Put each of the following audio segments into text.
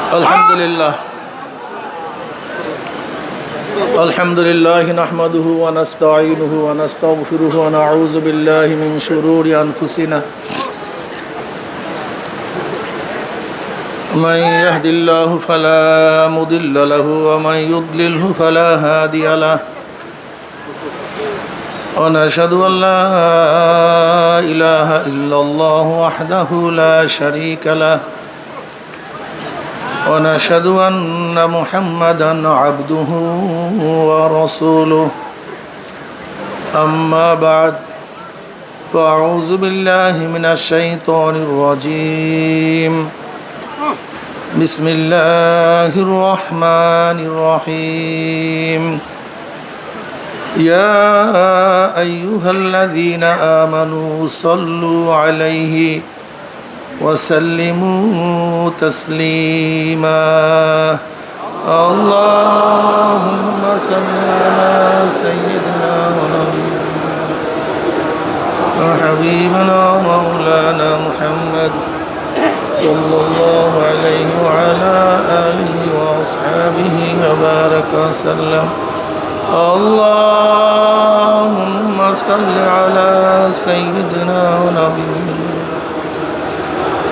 Alhamdulillah nahmaduhu wa nasta'inuhu wa nastaghfiruhu wa na'udzu billahi min shururi anfusina man yahdihillahu fala mudilla lahu wa man yudlilhu fala hadiya lahu wa nashhadu an la ilaha illallah wahdahu la sharika lahu ونشهد أن محمدا عبده ورسوله أما بعد فأعوذ بالله من الشيطان الرجيم بسم الله الرحمن الرحيم يا أيها الذين آمنوا صلوا عليه وسلموا تسليما اللهم صل على سيدنا ونبينا وحبيبنا ومولانا محمد صلى الله عليه وعلى آله وأصحابه وبارك وسلم اللهم صل على سيدنا ونبينا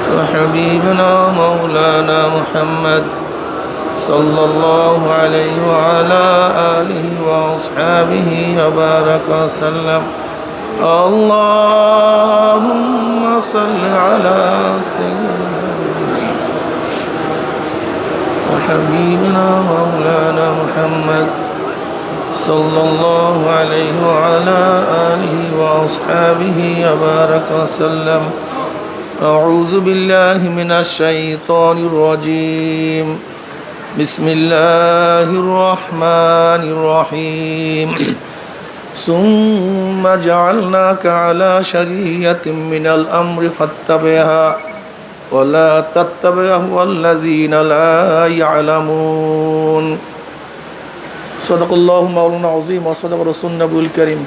وحبيبنا مولانا محمد صلى الله عليه وعلى آله وأصحابه وبارك وسلم اللهم صل على سيدنا وحبيبنا مولانا محمد صلى الله عليه وعلى آله وأصحابه وبارك وسلم أعوذ بالله من الشيطان الرجيم بسم الله الرحمن الرحيم ثم جعلناك على شريعة من الأمر فاتبعها ولا تتبع الذين لا يعلمون صدق الله مولانا العظيم وصدق رسول النبي الكريم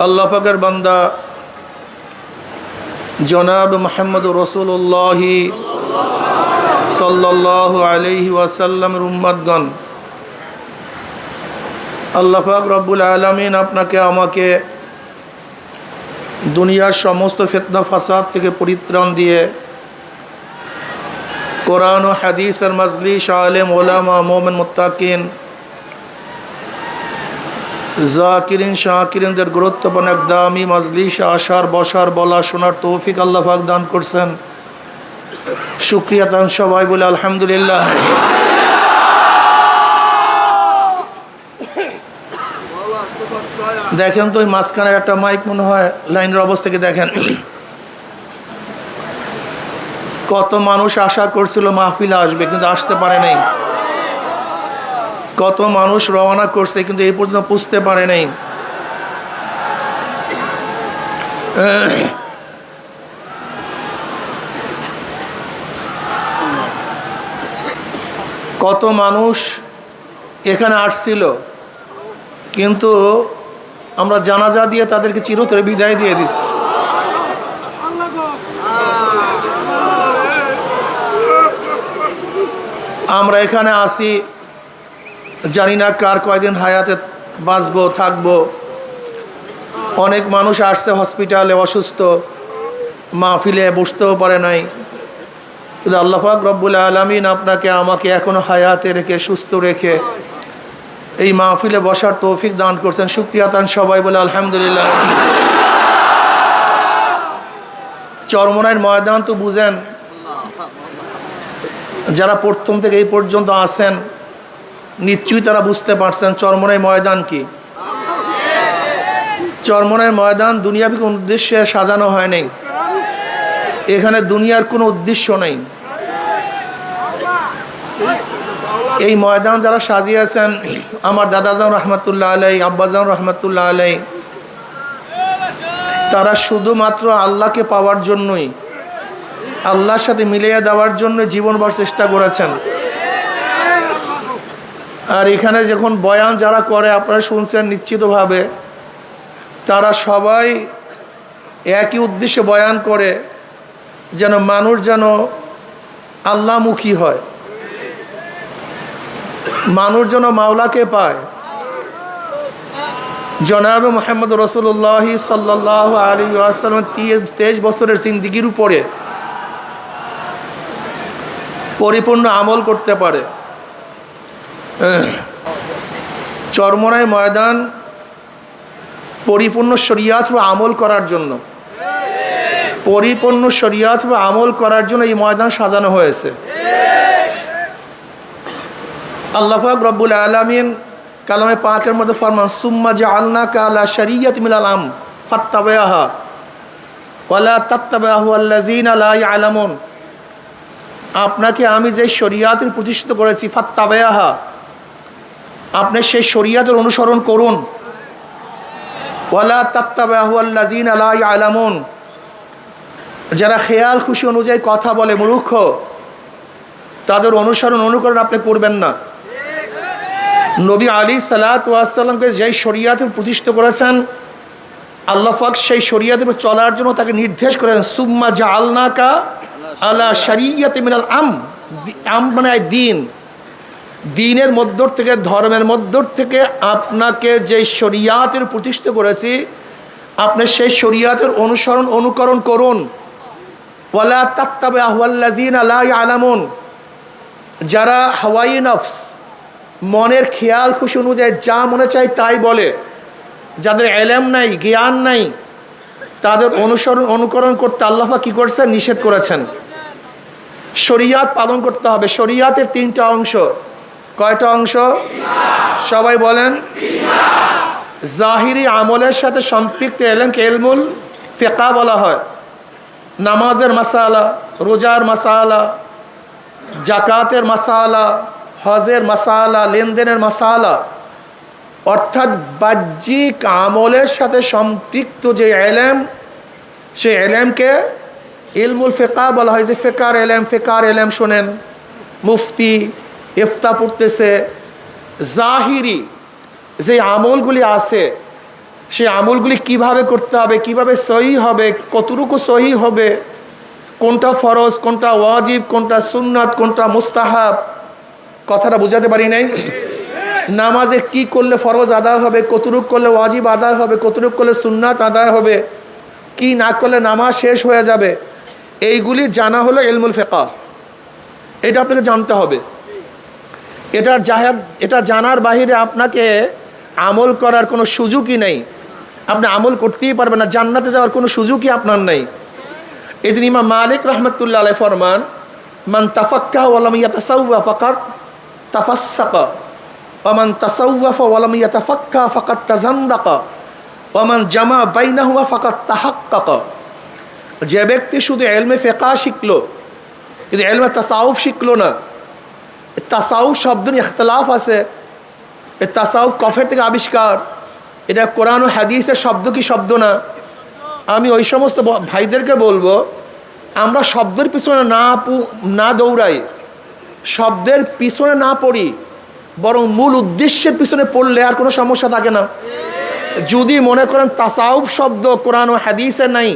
আল্লাহ পাকের বান্দা জনাব মুহাম্মদ রাসূলুল্লাহ সাল্লাল্লাহু আলাইহি ওয়াসাল্লামের উম্মতগণ, আল্লাহ পাক রব্বুল আলামিন আপনাকে আমাকে দুনিয়ার সমস্ত ফিতনা ফাসাদ থেকে পরিত্রাণ দিয়ে কোরআন ও হাদিসের মাজলিস, আলেম ওলামা, মুমিন মুত্তাকিন, জাকিরিন শাকিরিনদের গুরুত্বপূর্ণ এক দামি মাজলিসে আসার, বসার, বলা, শোনার তৌফিক আল্লাহ পাক দান করছেন। শুকরিয়া তান সবাই বলে আলহামদুলিল্লাহ। দেখেন তো ওই মাঝখানে একটা মাইক মনে হয় লাইনের অবস্থাকে দেখেন। কত মানুষ আশা করছিল মাহফিলে আসবে কিন্তু আসতে পারে নাই। কত মানুষ রওনা করছে কিন্তু এই পর্যন্ত পুষতে পারে নাই। কত মানুষ এখানে আসছিল কিন্তু আমরা জানাজা দিয়ে তাদেরকে চিরতরে বিদায় দিয়ে দিছি। আমরা এখানে আসি, জানি না কার কয়দিন হায়াতে বাঁচবো থাকবো। অনেক মানুষ আসছে হসপিটালে অসুস্থ, মাহফিলে বসতেও পারে নাই। কিন্তু আল্লাহ পাক রব্বুল আলামিন আপনাকে আমাকে এখনো হায়াতে রেখে, সুস্থ রেখে এই মাহফিলে বসার তৌফিক দান করছেন। শুকরিয়া তান সবাই বলে আলহামদুলিল্লাহ। চরমনাইয়ের ময়দান তো বুঝেন, যারা প্রথম থেকে এই পর্যন্ত আছেন নিশ্চয়ই তারা বুঝতে পারছেন চরমনাই ময়দান কি। চরমনাই ময়দান দুনিয়াবি কোন উদ্দেশ্যে সাজানো হয়নি। এখানে দুনিয়ার কোনো উদ্দেশ্য নেই। এই ময়দান যারা সাজিয়েছেন, আমার দাদাজান রহমতুল্লাহ আলাই, আব্বাজান রহমতুল্লাহ আলাই, তারা শুধুমাত্র আল্লাহকে পাওয়ার জন্যই, আল্লাহর সাথে মিলিয়ে দেওয়ার জন্য জীবনভর চেষ্টা করেছেন। আর এখানে যখন বয়ান যারা করে আপনারা শুনছেন নিশ্চিতভাবে তারা সবাই একই উদ্দেশ্যে বয়ান করে যেন মানুষ যেন আল্লাহমুখী হয়, মানুষ যেন মাওলাকে পায়। জনাবে মুহাম্মদ রাসূলুল্লাহ সাল্লাল্লাহু আলাইহি ওয়াসাল্লাম 23 বছরের জিন্দেগির উপরে পরিপূর্ণ আমল করতে পারে। চরমরাই ময়দান পরিপূর্ণ শরিয়াত ও আমল করার জন্য, পরিপূর্ণ শরিয়াত ও আমল করার জন্য এই ময়দান সাজানো হয়েছে। আল্লাহ পাক রব্বুল আলামিন কালামে পাকের মধ্যে ফরমান, সুম্মা জাআলনাকা আলা শারিয়াতিন মিনাল আমর ফাত্তাবি'হা ওয়ালা তাত্তাবি'হু আল্লাযীনা লা ইয়ালামুন। আপনাকে আমি যে শরিয়াতের প্রতিষ্ঠিত করেছি, ফাত্তাবি'হা, আপনি সেই শরিয়াতের অনুসরণ করুন। ওয়ালা তাত্তাবি'হু আল্লাযীনা লা ইয়ালামুন, যারা খেয়াল খুশি অনুযায়ী কথা বলে, মূর্খ, তাদের অনুকরণ আপনি করবেন না। নবী আলাইহিসসালাতু ওয়াসসালামকে যেই শরিয়াতের প্রতিষ্ঠিত করেছেন, আল্লাহ পাক সেই শরিয়াতের উপর চলার জন্য তাকে নির্দেশ করেন, সুম্মা জাআলনাকা আলা শারিয়াতিন মিনাল আমর মানে দিন, দিনের মধ্য থেকে, ধর্মের মধ্য থেকে আপনাকে যে শরিয়াতের প্রতিষ্ঠিত করেছি, আপনি সেই শরিয়াতের অনুকরণ করুন। ওয়ালা তাত্তাবি'হু আল্লাযীনা লা ইয়ালামুন, যারা হাওয়াই নফস, মনের খেয়াল খুশি অনুযায়ী যা মনে চায় তাই বলে, যাদের ইলম নাই, জ্ঞান নাই, তাদের অনুকরণ করতে আল্লাহ পাক কি করেছেন? নিষেধ করেছেন। শরিয়াত পালন করতে হবে। শরিয়াতের 3টা অংশ। কয়টা অংশ? সবাই বলেন। জাহিরি আমলের সাথে সম্পৃক্ত এলমকে ইলমুল ফিকহ বলা হয়। নামাজের মাসালা, রোজার মাসালা, জাকাতের মাসালা, হজের মাসালা, লেনদেনের মাসালা, অর্থাৎ বাহ্যিক আমলের সাথে সম্পৃক্ত যে এলেম, সেই এলেমকে ইলমুল ফিকহ বলা হয়। যে ফিকার এলেম শোনেন, মুফতি ইফতা পড়তেছে, জাহিরি যে আমলগুলি আছে, সেই আমলগুলি কিভাবে করতে হবে, কিভাবে সহি হবে, কতটুকু সহি হবে, কোনটা ফরজ, কোনটা ওয়াজিব, কোনটা সুন্নাত, কোনটা মুস্তাহাব, কথাটা বুঝাতে পারি নাই? নামাজে কি করলে ফরজ আদায় হবে, কতটুকু করলে ওয়াজিব আদায় হবে, কতটুকু করলে সুন্নাত আদায় হবে, কি না করলে নামাজ শেষ হয়ে যাবে, এইগুলি জানা হলো ইলমুল ফিকহ। এটা আপনাকে জানতে হবে। এটা জানার বাহিরে আপনাকে আমল করার কোনো সুযোগই নেই। আপনি আমল করতেই পারবেন না, জান্নাতে যাওয়ার কোনো সুযোগই আপনার নেই। এই জন্য ইমাম মালিক রাহমাতুল্লাহ আলাইহি ফরমান, মান তাফাক্কাহা ওয়া লাম ইয়াতাসাওয়া ফাকাদ তাফাসসাকা ওয়া মান তাসাওয়াফা ওয়া লাম ইয়াতাফাক্কাহা ফাকাদ তাজান্দাকা ওয়া মান জামা বাইনাহুমা ফাকাদ তাহাক্কাকা। যে ব্যক্তি শুধু ইলমে ফিকহ শিখলো কিন্তু ইলমে তাসাউফ শিখলো না, তাসাউফ শব্দ নিয়ে ইখতিলাফ আছে। এই তাসাউফ কফের থেকে আবিষ্কার, এটা কোরআন ও হাদিসের শব্দ কি শব্দ না? আমি ওই সমস্ত ভাইদেরকে বলবো, আমরা শব্দের পিছনে না দৌড়াই, শব্দের পিছনে না পড়ি, বরং মূল উদ্দেশ্যের পিছনে পড়লে আর কোনো সমস্যা থাকে না। যদি মনে করেন তাসাউফ শব্দ কোরআন ও হাদিসের নাই,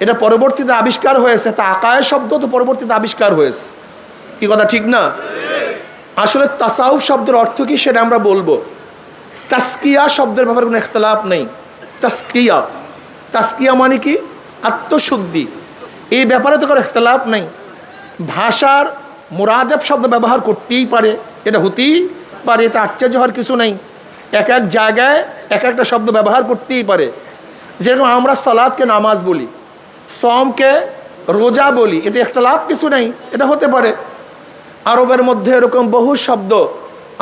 এটা পরবর্তীতে আবিষ্কার হয়েছে, তা আকায়ের শব্দ তো পরবর্তীতে আবিষ্কার হয়েছে, কি কথা ঠিক না? আসলে তাসাউফ শব্দের অর্থ কি সেটা আমরা বলবো। তাসকিয়া শব্দের ব্যাপারে কোনো ইখতিলাফ নেই। তাসকিয়া মানে কি? আত্মশুদ্ধি। এই ব্যাপারে তো কোনো ইখতিলাফ নেই। ভাষার মুরাদেফ শব্দ ব্যবহার করতেই পারে, এটা হতেই পারে, এটা আশ্চর্য হওয়ার কিছু নেই। এক এক জায়গায় এক একটা শব্দ ব্যবহার করতেই পারে। যেরকম আমরা সালাতকে নামাজ বলি, সমকে রোজা বলি, এতে ইখতিলাফ কিছু নেই, এটা হতে পারে। আরবের মধ্যে এরকম বহু শব্দ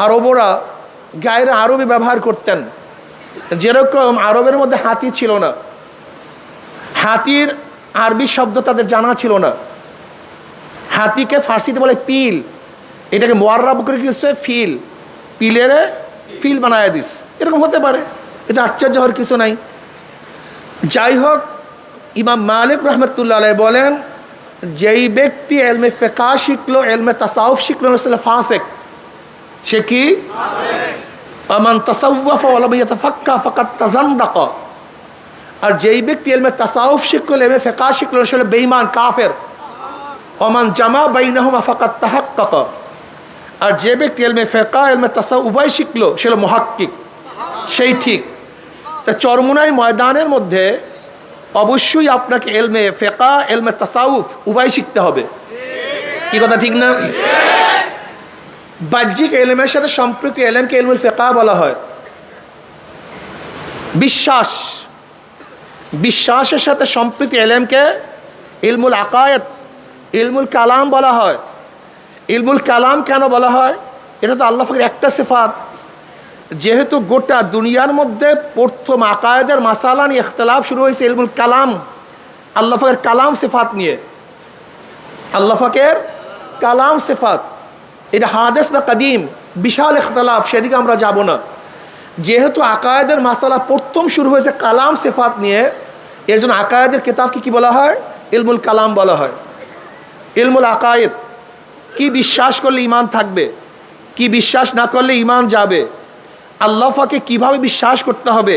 আরবরা গায়ের আরবি ব্যবহার করতেন। যেরকম আরবের মধ্যে হাতি ছিল না, হাতির আরবি শব্দ তাদের জানা ছিল না। হাতিকে ফার্সিতে বলে পিল, এটাকে মুআররাব করে কিছু ফিল, পিলের ফিল বানায় দিস, এরকম হতে পারে, এটা আশ্চর্য হওয়ার কিছু নাই। যাই হোক, ইমাম মালিক রাহমাতুল্লাহ আলাইহি বলেন, যেই ব্যক্তি ইলমে ফিকহ শিখলো, ইলমে তাসাউফ শিখলো না, সে ফাসিক। সে কি? আমান তাসাওয়াফা ওয়া লাম ইয়াতাফাক্কা ফাকাদ তাজান্দাকা। আর যেই ব্যক্তি ইলমে তাসাউফ শিখলো, ইলমে ফিকহ শিখলো, সে বেঈমান, কাফের। ওমান জামা বাইনাহুমা ফাকাদ তাহাক্কাকা। আর যে ব্যক্তি ইলমে ফিকহ ইলমে তাসাউফ উভয় শিখলো, সে হলো মুহাক্কিক, সেই ঠিক। তা চরমোনাই ময়দানের মধ্যে অবশ্যই আপনাকে ইলমে ফিকহ ইলমে তাসাউফ উভয় শিখতে হবে। কি কথা ঠিক না? বাহ্যিক ইলমের সাথে সম্পৃক্ত ইলমকে ইলমুল ফিকহ বলা হয়। বিশ্বাসের সাথে সম্পৃক্ত ইলমকে ইলমুল আকায়েদ, ইলমুল কালাম বলা হয়। ইলমুল কালাম কেন বলা হয়? এটা তো আল্লাহ পাকের একটা সিফাত। যেহেতু গোটা দুনিয়ার মধ্যে প্রথম আকায়েদের মাসালা নিয়ে ইখতিলাফ শুরু হয়েছে ইলমুল কালাম, আল্লাহ পাকের কালাম সিফাত নিয়ে। আল্লাহ পাকের কালাম সিফাত এটা হাদিস না কাদিম, বিশাল ইখতিলাফ, সেদিকে আমরা যাব না। যেহেতু আকায়েদের মাসালা প্রথম শুরু হয়েছে কালাম সিফাত নিয়ে, এর জন্য আকায়েদের কিতাবকে কি বলা হয়? ইলমুল কালাম বলা হয়। ইলমুল আকায়েদ, কি বিশ্বাস করলে ঈমান থাকবে, কি বিশ্বাস না করলে ঈমান যাবে, আল্লাহ পাকে কিভাবে বিশ্বাস করতে হবে,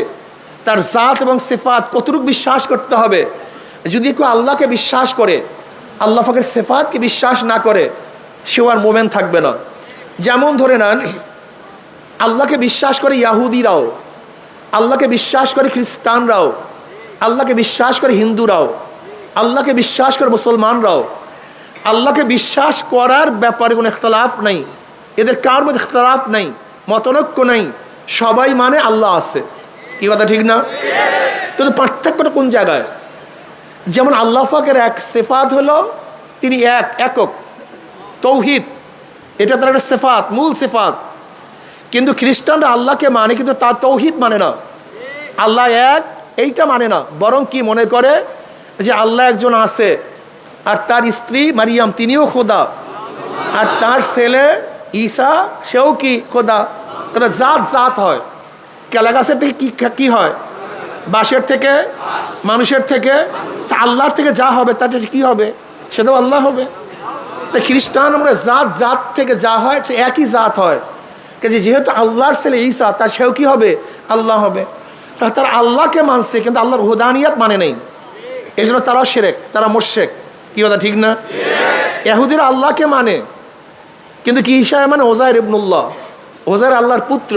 তার জাত এবং সিফাত কতটুকু বিশ্বাস করতে হবে। যদি কেউ আল্লাহকে বিশ্বাস করে, আল্লাহ পাকের সিফাতকে বিশ্বাস না করে, সে আর মোমেন থাকবে না। যেমন ধরে নেন, আল্লাহকে বিশ্বাস করে ইয়াহুদিরাও, আল্লাহকে বিশ্বাস করে খ্রিস্টানরাও, আল্লাহকে বিশ্বাস করে হিন্দুরাও, আল্লাহকে বিশ্বাস করে মুসলমানরাও। আল্লাহকে বিশ্বাস করার ব্যাপারে কোনো ইখতিলাফ নাই, এদের কার মধ্যে ইখতিলাফ নাই, মতনৈক্য নাই, সবাই মানে আল্লাহ আছে। কি কথা ঠিক না? কিন্তু পার্থক্যটা কোন জায়গায়? যেমন আল্লাহ পাকের এক সিফাত হলো তিনি একক, তৌহিদ, এটা তার একটা সিফাত, মূল সিফাত। কিন্তু খ্রিস্টানরা আল্লাহকে মানে, কিন্তু তার তৌহিদ মানে না, আল্লাহ এক এইটা মানে না। বরং কি মনে করে যে আল্লাহ একজন আছে, আর তার স্ত্রী মারিয়াম তিনিও খোদা, আর তার ছেলে ঈসা সেও কি খোদা। জাত জাত হয়, কেলা গাছের থেকে কি হয়? বাঁশের থেকে, মানুষের থেকে, তা আল্লাহর থেকে যা হবে তাতে কি হবে? সেটাও আল্লাহ হবে। তা খ্রিস্টান আমরা জাত থেকে যা হয় সে একই জাত হয়, যেহেতু আল্লাহর ছেলে ঈসা, তার সেও কি হবে? আল্লাহ হবে। তা তারা আল্লাহকে মানছে কিন্তু আল্লাহর হুদানিয়াত মানে নেই, এই জন্য তারা শিরক, তারা মুশরিক। কি কথা ঠিক না? ইহুদিরা আল্লাহকে মানে, কিন্তু কি ঈসা মানে ওজায়ের ইবনুল্লাহ, ওজায়ের আল্লাহর পুত্র।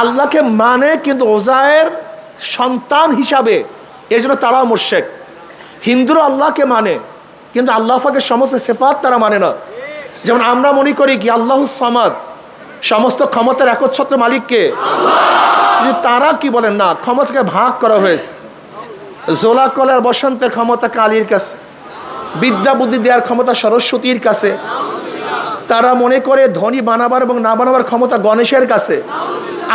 আল্লাহকে মানে কিন্তু ওজায়ের সন্তান হিসাবে, এই জন্য তারাও মুশরিক। হিন্দুরা আল্লাহকে মানে, কিন্তু আল্লাহ পাকের সমস্ত সিফাত তারা মানে না। যেমন আমরা মনে করি কি আল্লাহুস সামাদ, সমস্ত ক্ষমতার একচ্ছত্র মালিককে। কিন্তু তারা কি বলেন না, ক্ষমতাকে ভাগ করা হয়েছে। জোলা কলার বসন্তের ক্ষমতা কালীর কাছে, বিদ্যা বুদ্ধি দেওয়ার ক্ষমতা সরস্বতীর কাছে। তারা মনে করে ধনী বানাবার এবং না বানাবার ক্ষমতা গণেশের কাছে।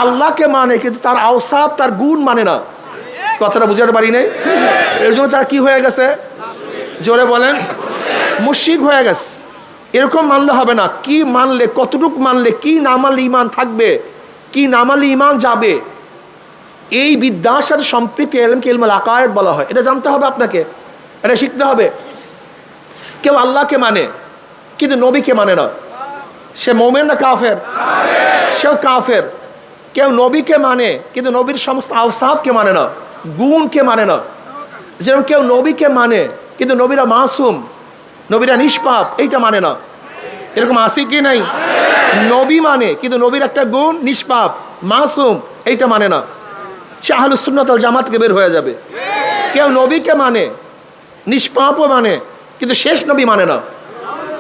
আল্লাহকে মানে কিন্তু তার আওসাফ, তার গুণ মানে না। কথাটা বুঝাতে পারি নাই? এর জন্য তারা কি হয়ে গেছে? জোরে বলেন, মুশরিক হয়ে গেছে। এরকম মানলে হবে না। কি মানলে, কতটুকু মানলে, কি না মানলে ইমান থাকবে, কি না মানলে ইমান যাবে, এই বিদ্যার সাথে সম্পৃক্ত ইলমকে ইলমুল আকায়েদ বলা হয়। এটা জানতে হবে আপনাকে, এটা শিখতে হবে। কেউ আল্লাহকে মানে কিন্তু নবীকে মানে না, সে মুমিন না কাফের? সেও কাফের। কেউ নবীকে মানে কিন্তু নবীর সমস্ত আওসাফকে মানে না, গুণকে মানে না। যেরকম কেউ নবীকে মানে কিন্তু নবীরা মাসুম, নবীরা নিষ্পাপ, এইটা মানে না। এরকম আছে কি নাই? নবী মানে কিন্তু নবীর একটা গুণ নিষ্পাপ, মাসুম, এইটা মানে না। সে আহলুস সুন্নাত ওয়াল জামাত থেকে বের হয়ে যাবে। কেউ নবীকে মানে, নিষ্পাপও মানে, কিন্তু শেষ নবী মানে না।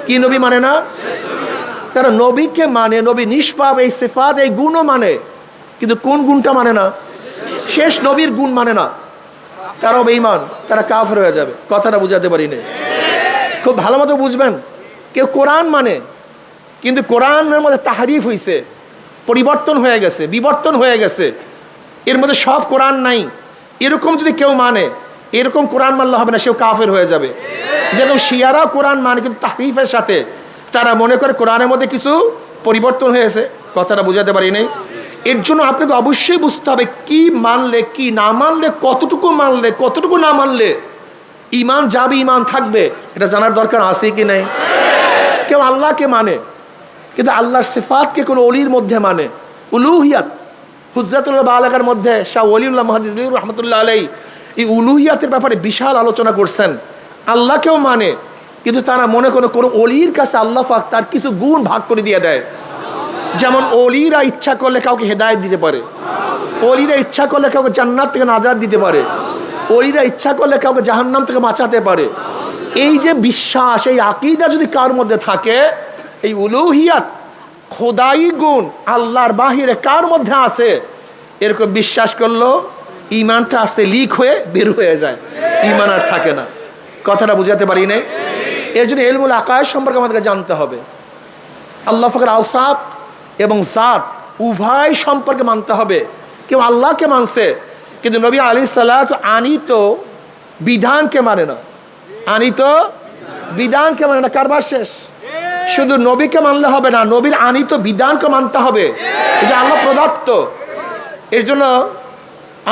কি নবী মানে না? তারা নবীকে মানে, নবী নিষ্পাপ, এই সিফাত, এই গুণও মানে, কিন্তু কোন গুণটা মানে না? শেষ নবীর গুণ মানে না। তারাও বেঈমান, তারা কাফের হয়ে যাবে। কথাটা বুঝাতে পারি না, খুব ভালো মতো বুঝবেন। কেউ কোরআন মানে কিন্তু কোরআনের মধ্যে তাহরিফ হয়েছে, পরিবর্তন হয়ে গেছে, বিবর্তন হয়ে গেছে, এর মধ্যে সব কোরআন নাই, এরকম যদি কেউ মানে, এরকম কোরআন মানলে হবে না, সেও কাফের হয়ে যাবে। যেরকম শিয়ারা কোরআন মানে কিন্তু তাহরিফের সাথে, তারা মনে করে কোরআনের মধ্যে কিছু পরিবর্তন হয়েছে। কথাটা বুঝাতে পারি নাই? এর জন্য আপনাকে অবশ্যই বুঝতে হবে কি মানলে, কি না মানলে, কতটুকু মানলে, কতটুকু না মানলে ইমান যাবে, ইমান থাকবে, এটা জানার দরকার আছে কি নাই? কেউ আল্লাহকে মানে কিন্তু আল্লাহর সিফাতকে কোনো অলির মধ্যে মানে, উলুহিয়াত, হুজ্জাতুল্লাহ বালাগার মধ্যে শাহ ওলিউল্লাহ মুহাদ্দিস রহমতুল্লাহ আলাইহি এই উলুহিয়াতের ব্যাপারে বিশাল আলোচনা করছেন। আল্লাহকেও মানে, কিন্তু তারা মনে করে কোনো অলির কাছে আল্লাহ পাক তার কিছু গুণ ভাগ করে দিয়ে দেয়। যেমন অলিরা ইচ্ছা করলে কাউকে হেদায়েত দিতে পারে, অলিরা ইচ্ছা করলে কাউকে জান্নাত থেকে নাজাত দিতে পারে, অলিরা ইচ্ছা করলে কাউকে জাহান্নাম থেকে বাঁচাতে পারে। এই যে বিশ্বাস, এই আকীদা যদি কার মধ্যে থাকে, এই উলুহিয়াত খোদাই গুণ আল্লাহর বাহিরে কার মধ্যে আছে, এরকম বিশ্বাস করলো ইমানটা আস্তে লিক হয়ে বের হয়ে যায়, ইমান আর থাকে না। কথাটা বুঝাতে পারি নাই? এর জন্য ইলমুল আকায়েদ সম্পর্কে আমাদেরকে জানতে হবে। আল্লাহ পাকের আওসাফ এবং জাত উভয় সম্পর্কে মানতে হবে। কেউ আল্লাহকে মানছে, কিন্তু নবী আলাইহিস সালাতু আনিত বিধানকে মানে না, আনিত বিধানকে মানে না। কারবার শেষ। শুধু নবীকে মানলে হবে না, নবীর আনিত বিধানকে মানতে হবে, এটা আল্লাহ প্রদত্ত। এর জন্য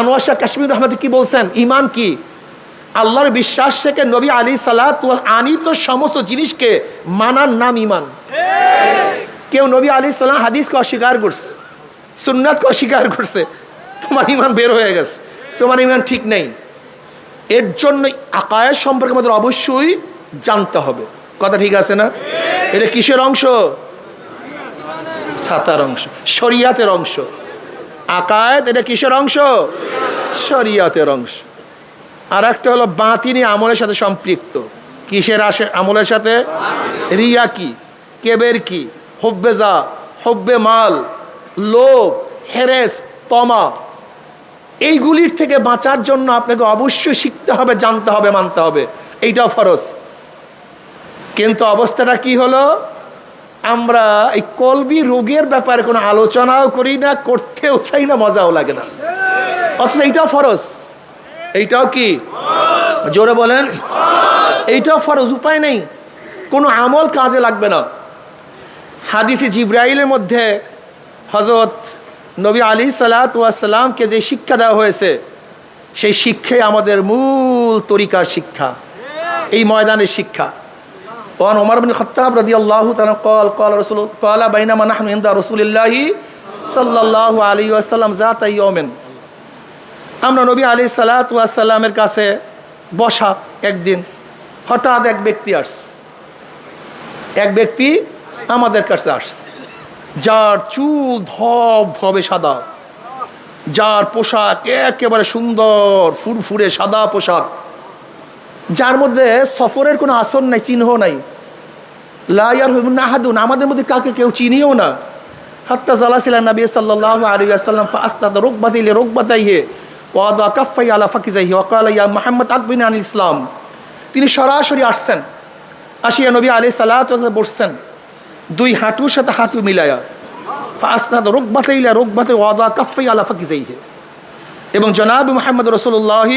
আনোয়ার শাহ কাশ্মীর রহমত কি বলছেন, ইমান কি? আল্লাহর বিশ্বাস থেকে নবী আলাইহিস সালাতু আনিত সমস্ত জিনিসকে মানার নাম ইমান। কেউ নবী আলাইহিস সালাম হাদিসকে অস্বীকার করছে, সুন্নাতকে অস্বীকার করছে, তোমার ইমান বের হয়ে গেছে, তোমার ইমান ঠিক নেই। এর জন্য আকায়েদ সম্পর্কে আমাদের অবশ্যই জানতে হবে। কথা ঠিক আছে না? এটা কিসের অংশ? ছাতার অংশ, শরিয়াতের অংশ। আকায়েদ এটা কিসের অংশ? শরিয়াতের অংশ। আর একটা হলো বাতিনি আমলের সাথে সম্পৃক্ত। কিসের আমলের সাথে? রিয়া কি, কেবের কি, হুব্বে যা, হুব্বে মাল, লোভ, হেরেস, তমা, এইগুলির থেকে বাঁচার জন্য আপনাকে অবশ্যই শিখতে হবে, জানতে হবে, মানতে হবে। এইটাও ফরজ। কিন্তু অবস্থাটা কি হলো, আমরা এই কলবি রোগের ব্যাপারে কোনো আলোচনাও করি না, করতেও চাই না, মজাও লাগে না, অথচ এইটাও ফরজ। এইটাও কি? জোরে বলেন। এইটাও ফরজ, উপায় নেই, কোনো আমল কাজে লাগবে না। হাদিসে জিব্রাইলের মধ্যে হযরত নবী আলাইহিস সালাতু ওয়াস সালামকে যে শিক্ষা দেওয়া হয়েছে, সেই শিক্ষাই আমাদের মূল তরিকার শিক্ষা, এই ময়দানের শিক্ষা। ওয়ান ওমর ইবনে খাত্তাব রাদিয়াল্লাহু তাআলা قال رسول قال بينما نحن عند رسول الله সাল্লাল্লাহু আলাইহি ওয়াসাল্লাম যাতা ইয়াউমিন, আমরা নবী আলাইহিস সালাতু ওয়াস সালামের কাছে বসা একদিন, হঠাৎ এক ব্যক্তি আসছে, এক ব্যক্তি আমাদের কাছে আসছে, যার চুল ধবধবে সাদা, যার পোশাক একেবারে সুন্দর ফুরফুরে সাদা পোশাক, যার মধ্যে সফরের কোনো আসর নাই, চিহ্ন নাই। লা ইয়ারহুমুন আহাদুন, আমাদের মধ্যে কাকে কেউ চিনিও না। হাত্তা জালাসিলা নবী সাল্লাল্লাহু আলাইহি ওয়াসাল্লাম ফাআসতাদা রুকবাতি লিরুকবাতাইহি ওয়া আদা কাফাই আলা ফাকিজাইহি ওয়া ক্বালা ইয়া মুহাম্মদ আকবিরনি আনিল ইসলাম। তিনি সরাসরি আসছেন, আসিয়া নবী আলাইহিস সালাতু ওয়া সাল্লাম বসছেন, দুই হাঁটুর সাথে হাঁটু মিলায়া, ফাআসতাদা রুকবাতাই লা রুকবাতি ওয়া আদা কাফাই আলা ফাকিজাইহি, এবং জনাব মুহাম্মদ রাসূলুল্লাহ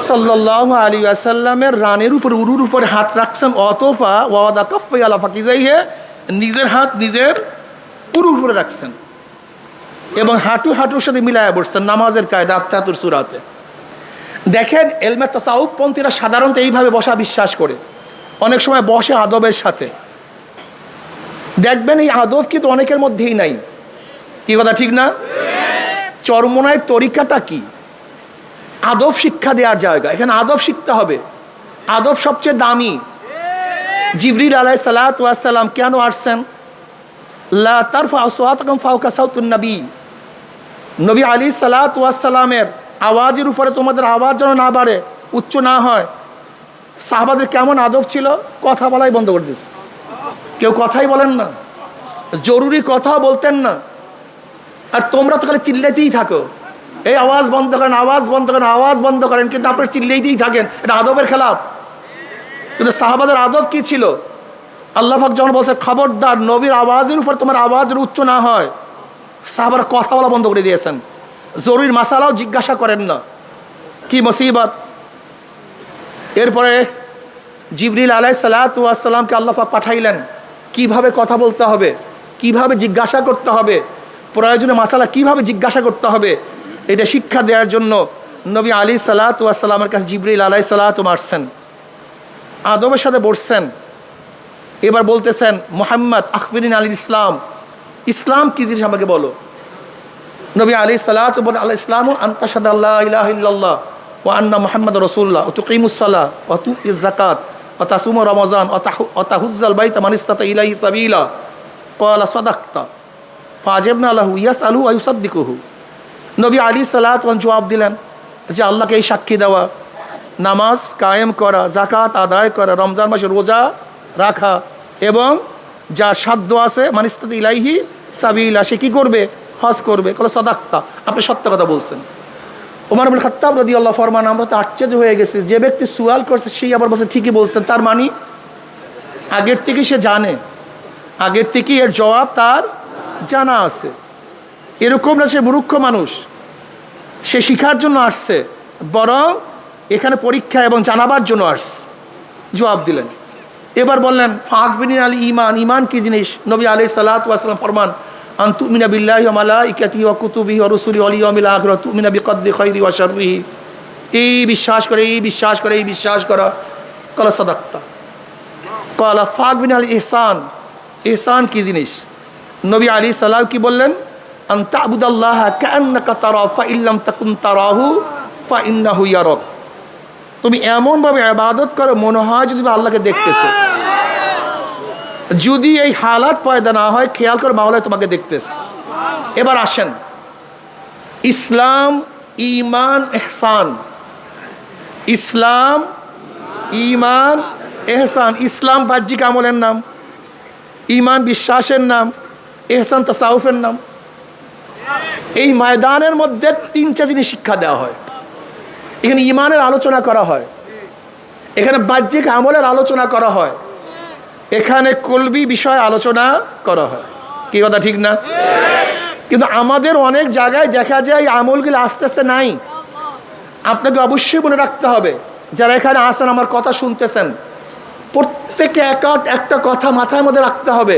সাল্লাল্লাহু আলাইহি ওয়াসাল্লামের রানের উপর, উরুর উপরে হাত রাখছেন, অতঃপা ওয়াদা কাফাই আলা ফাকিজাইহি, নিজের হাত নিজের উরুর উপরে রাখছেন এবং হাঁটু হাঁটুর সাথে মিলায়া বসছেন, নামাজের কায়দা আত্তাতুর সূরাতে। দেখেন ইলমে তাসাউফ পন্থীরা সাধারণত এইভাবে বসা বিশ্বাস করে, অনেক সময় বসে আদবের সাথে। দেখবেন এই আদব কিন্তু অনেকের মধ্যেই নাই। কি কথা ঠিক না? চরমোনায় তরিকাটা কি? আদব শিক্ষা দেওয়ার জায়গা, এখানে আদব শিখতে হবে। আদব সবচেয়ে দামি। জিবরিল আলাইহিস সালাতু ওয়াস সালাম কেন আসছেন? লা তারফাউ আসওয়াতাকুম ফাওকা সাওতুন নবী, নবী আলাইহিস সালাতু ওয়াস সালামের আওয়াজের উপরে তোমাদের আওয়াজ যেন না বাড়ে, উচ্চ না হয়। সাহাবাদের কেমন আদব ছিল, কথা বলাই বন্ধ করে দিয়েছে, কেউ কথাই বলেন না, জরুরি কথা বলতেন না। আর তোমরা তো খালি চিল্লাইতেই থাকো, এই আওয়াজ বন্ধ করেন, আওয়াজ বন্ধ করেন, আওয়াজ বন্ধ করেন, কিন্তু আপনারা চিল্লাইতেই থাকেন, এটা আদবের খেলাফ। কিন্তু সাহাবাদের আদব কি ছিল? আল্লাহ পাক যখন বলছে খবরদার নবীর আওয়াজের উপর তোমার আওয়াজ উচ্চ না হয়, সাহাবারা কথা বলা বন্ধ করে দিয়েছেন, জরুরি মাসালাও জিজ্ঞাসা করেন না। কি মুসিবত! এরপরে জিবরিল আলাইহিস সালাতু ওয়াস সালামকে আল্লাহ পাক পাঠাইলেন, কিভাবে কথা বলতে হবে, কিভাবে জিজ্ঞাসা করতে হবে, প্রয়োজনে মাসালা কিভাবে জিজ্ঞাসা করতে হবে, এটা শিক্ষা দেওয়ার জন্য নবী আলাইহিস সালাতু ওয়াস সালামের কাছে জিবরিল আলাইহিস সালাতু আসছেন, আদবের সাথে বসছেন। এবার বলতেছেন, মুহাম্মদ আখবিরিন আনিল ইসলাম, ইসলাম কি জিনিস আমাকে বলো। নবী আলাইহিস সালাতু বলেন, আল ইসলামু আন তাশহাদু আল্লা ইলাহা ইল্লাল্লাহ ওয়া আন্না মুহাম্মাদুর রাসূলুল্লাহ ওয়া তুকিমুস সালাহ ওয়া তুতিজ যাকাত ওয়া তাসুমু রমাযান ওয়া তাহুজ্জাল বাইতা মান ইসতাতা ইলাইহি সাবিলা ক্বালা সাদাকতা ফাআজাবনা লাহু ইয়াসআলু ওয়া ইউসাদ্দিকুহু। নবী আলাইহিস সালাতু ওয়াস জবাব দিলেন যে আল্লাহকে এই সাক্ষী দেওয়া, নামাজ কায়েম করা, যাকাত আদায় করা, রমজান মাসে রোজা রাখা এবং যা সাধ্য আছে মান ইসতাতা ইলাইহি সাবিলা, সে কি করবে? হজ করবে। ক্বালা সাদাকতা, আপনি সত্য কথা বলছেন। ওমর ইবনে খাত্তাব রাদিয়াল্লাহু ফরমান, আমরা তো আশ্চর্য হয়ে গেছি, যে ব্যক্তি সুয়াল করছে সেই আবার বলছে ঠিকই বলছেন। তার মানে আগের থেকে সে জানে, আগের থেকে এর জবাব তার জানা আছে। এরকম না সে মূর্খ মানুষ, সে শিখার জন্য আসছে, বরং এখানে পরীক্ষা এবং জানাবার জন্য আসছে। জবাব দিলেন। এবার বললেন ফাকবিনী আল ইমান, ইমান কি জিনিস? নবী আলাইহিস সালাতু ওয়াস সালাম ফরমান আন তুমিনা বিল্লাহি ওয়া মালাইকাতিহি ওয়া কুতুবিহি ওয়া রুসুলিহি ওয়াল ইয়াউমিল আখির ওয়া তুমিনা বিকদরি খাইরি ওয়া শাররিহি, এই বিশ্বাস করে, এই বিশ্বাস করে, এই বিশ্বাস করা। ক্বালা সাদাকতা। ক্বালা ফাকবিনী আল ইহসান, ইহসান কি জিনিস? নবী আলাইহিস সালাম কি বললেন? আন তা'বুদাল্লাহা কাআন্নাকা তারাহু ফা ইল্লাম তাকুন তারাহু ফা ইন্নাহু ইয়ারাক, তুমি এমনভাবে ইবাদত করো মনে হয় যদি তুমি আল্লাহকে দেখতেছো। যদি এই হালাত পয়দা না হয়, খেয়াল করে মাওলা তোমাকে দেখতেছে। এবার আসেন, ইসলাম, ঈমান, ইহসান। ইসলাম, ঈমান, ইহসান। ইসলাম বাহ্যিক আমলের নাম, ঈমান বিশ্বাসের নাম, ইহসান তাসাউফের নাম। এই ময়দানের মধ্যে তিনটা জিনিস শিক্ষা দেওয়া হয়। এখানে ঈমানের আলোচনা করা হয়, এখানে বাহ্যিক আমলের আলোচনা করা হয়, এখানে কলবি বিষয় আলোচনা করা হয়। কি কথা ঠিক না? কিন্তু আমাদের অনেক জায়গায় দেখা যায় এই আমলগুলো আস্তে আস্তে নাই। আপনাকে অবশ্যই মনে রাখতে হবে, যারা এখানে আসেন আমার কথা শুনতেছেন, প্রত্যেকে একটা কথা মাথায় মধ্যে রাখতে হবে।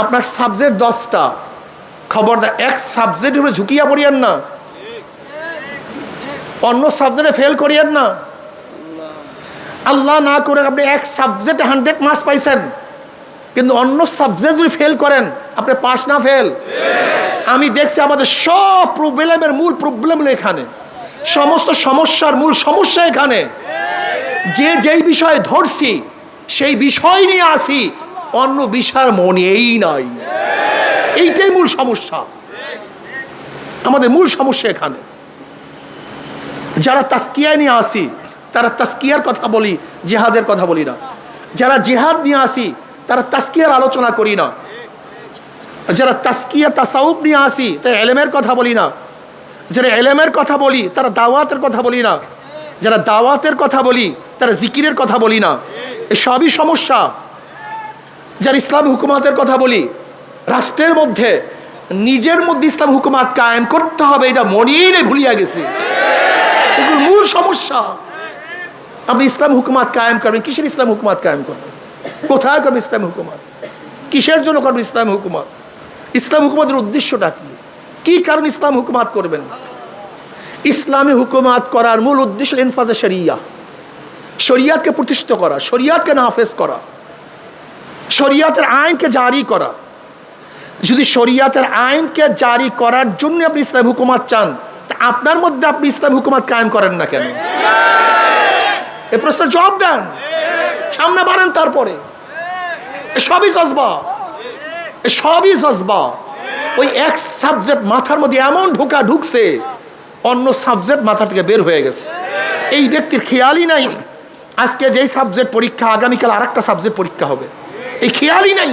আপনার সাবজেক্ট 10টা, খবরদার এক সাবজেক্ট উপরে ঝুঁকিয়া পড়িয়েন না, অন্য সাবজেক্টে ফেল করিয়েন না। আল্লাহ না করে আপনি এক সাবজেক্টে 100 মার্কস পাইছেন, কিন্তু অন্য সাবজেক্ট যদি ফেল করেন, আপনি পাস না ফেল? আমি দেখছি আমাদের সব প্রবলেমের মূল প্রবলেম হলো এখানে, সমস্ত সমস্যার মূল সমস্যা এখানে। যেই বিষয় ধরছি সেই বিষয় নিয়ে আসি, অন্য বিষয় মনেই নাই। এইটাই মূল সমস্যা, আমাদের মূল সমস্যা এখানে। যারা তাসকিয়া নিয়ে আসি তারা তাসকিয়ার কথা বলি, জিহাদের কথা বলি না। যারা জিহাদ নিয়ে আসি তারা তাসকিয়ার আলোচনা করি না। যারা তাসকিয়া তাসাউফ নিয়ে আসি তাই ইলমের কথা বলি না। যারা ইলমের কথা বলি তারা দাওয়াতের কথা বলি না। যারা দাওয়াতের কথা বলি তারা জিকিরের কথা বলি না। এই সবই সমস্যা। যারা ইসলামী হুকুমাতের কথা বলি, রাষ্ট্রের মধ্যে নিজের মধ্যে ইসলাম হুকুমাত কায়েম করতে হবে, এটা মনেই নেই, ভুলিয়া গেছে। এগুলো মূল সমস্যা। আপনি ইসলাম হুকুমাত কায়েম করবেন, কিসের ইসলাম হুকুমাত কায়েম করবেন? কোথায় করবেন ইসলাম হুকুমাত? কিসের জন্য করবেন ইসলাম হুকুমাত? ইসলাম হুকুমাতের উদ্দেশ্যটা কি? কি কারণ ইসলাম হুকুমাত করবেন? ইসলামী হুকুমাত করার মূল উদ্দেশ্য ইনফাজে শরিয়া, শরিয়াতকে প্রতিষ্ঠিত করা, শরিয়াতকে নাফেজ করা, শরিয়াতের আইনকে জারি করা। যদি শরিয়াতের আইনকে জারি করার জন্য আপনি ইসলাম হুকুমাত চান, তা আপনার মধ্যে আপনি ইসলাম হুকুমাত কায়েম করেন না কেন? এই প্রশ্নের জবাব দেন, সামনে বাড়েন। তারপরে সবই জজবা, সবই জজবা। ওই এক সাবজেক্ট মাথার মধ্যে এমন ঢুকছে, অন্য সাবজেক্ট মাথা থেকে বের হয়ে গেছে। এই ব্যক্তির খেয়ালই নাই আজকে যেই সাবজেক্ট পরীক্ষা, আগামীকাল আরেকটা সাবজেক্ট পরীক্ষা হবে, এই খেয়ালই নাই।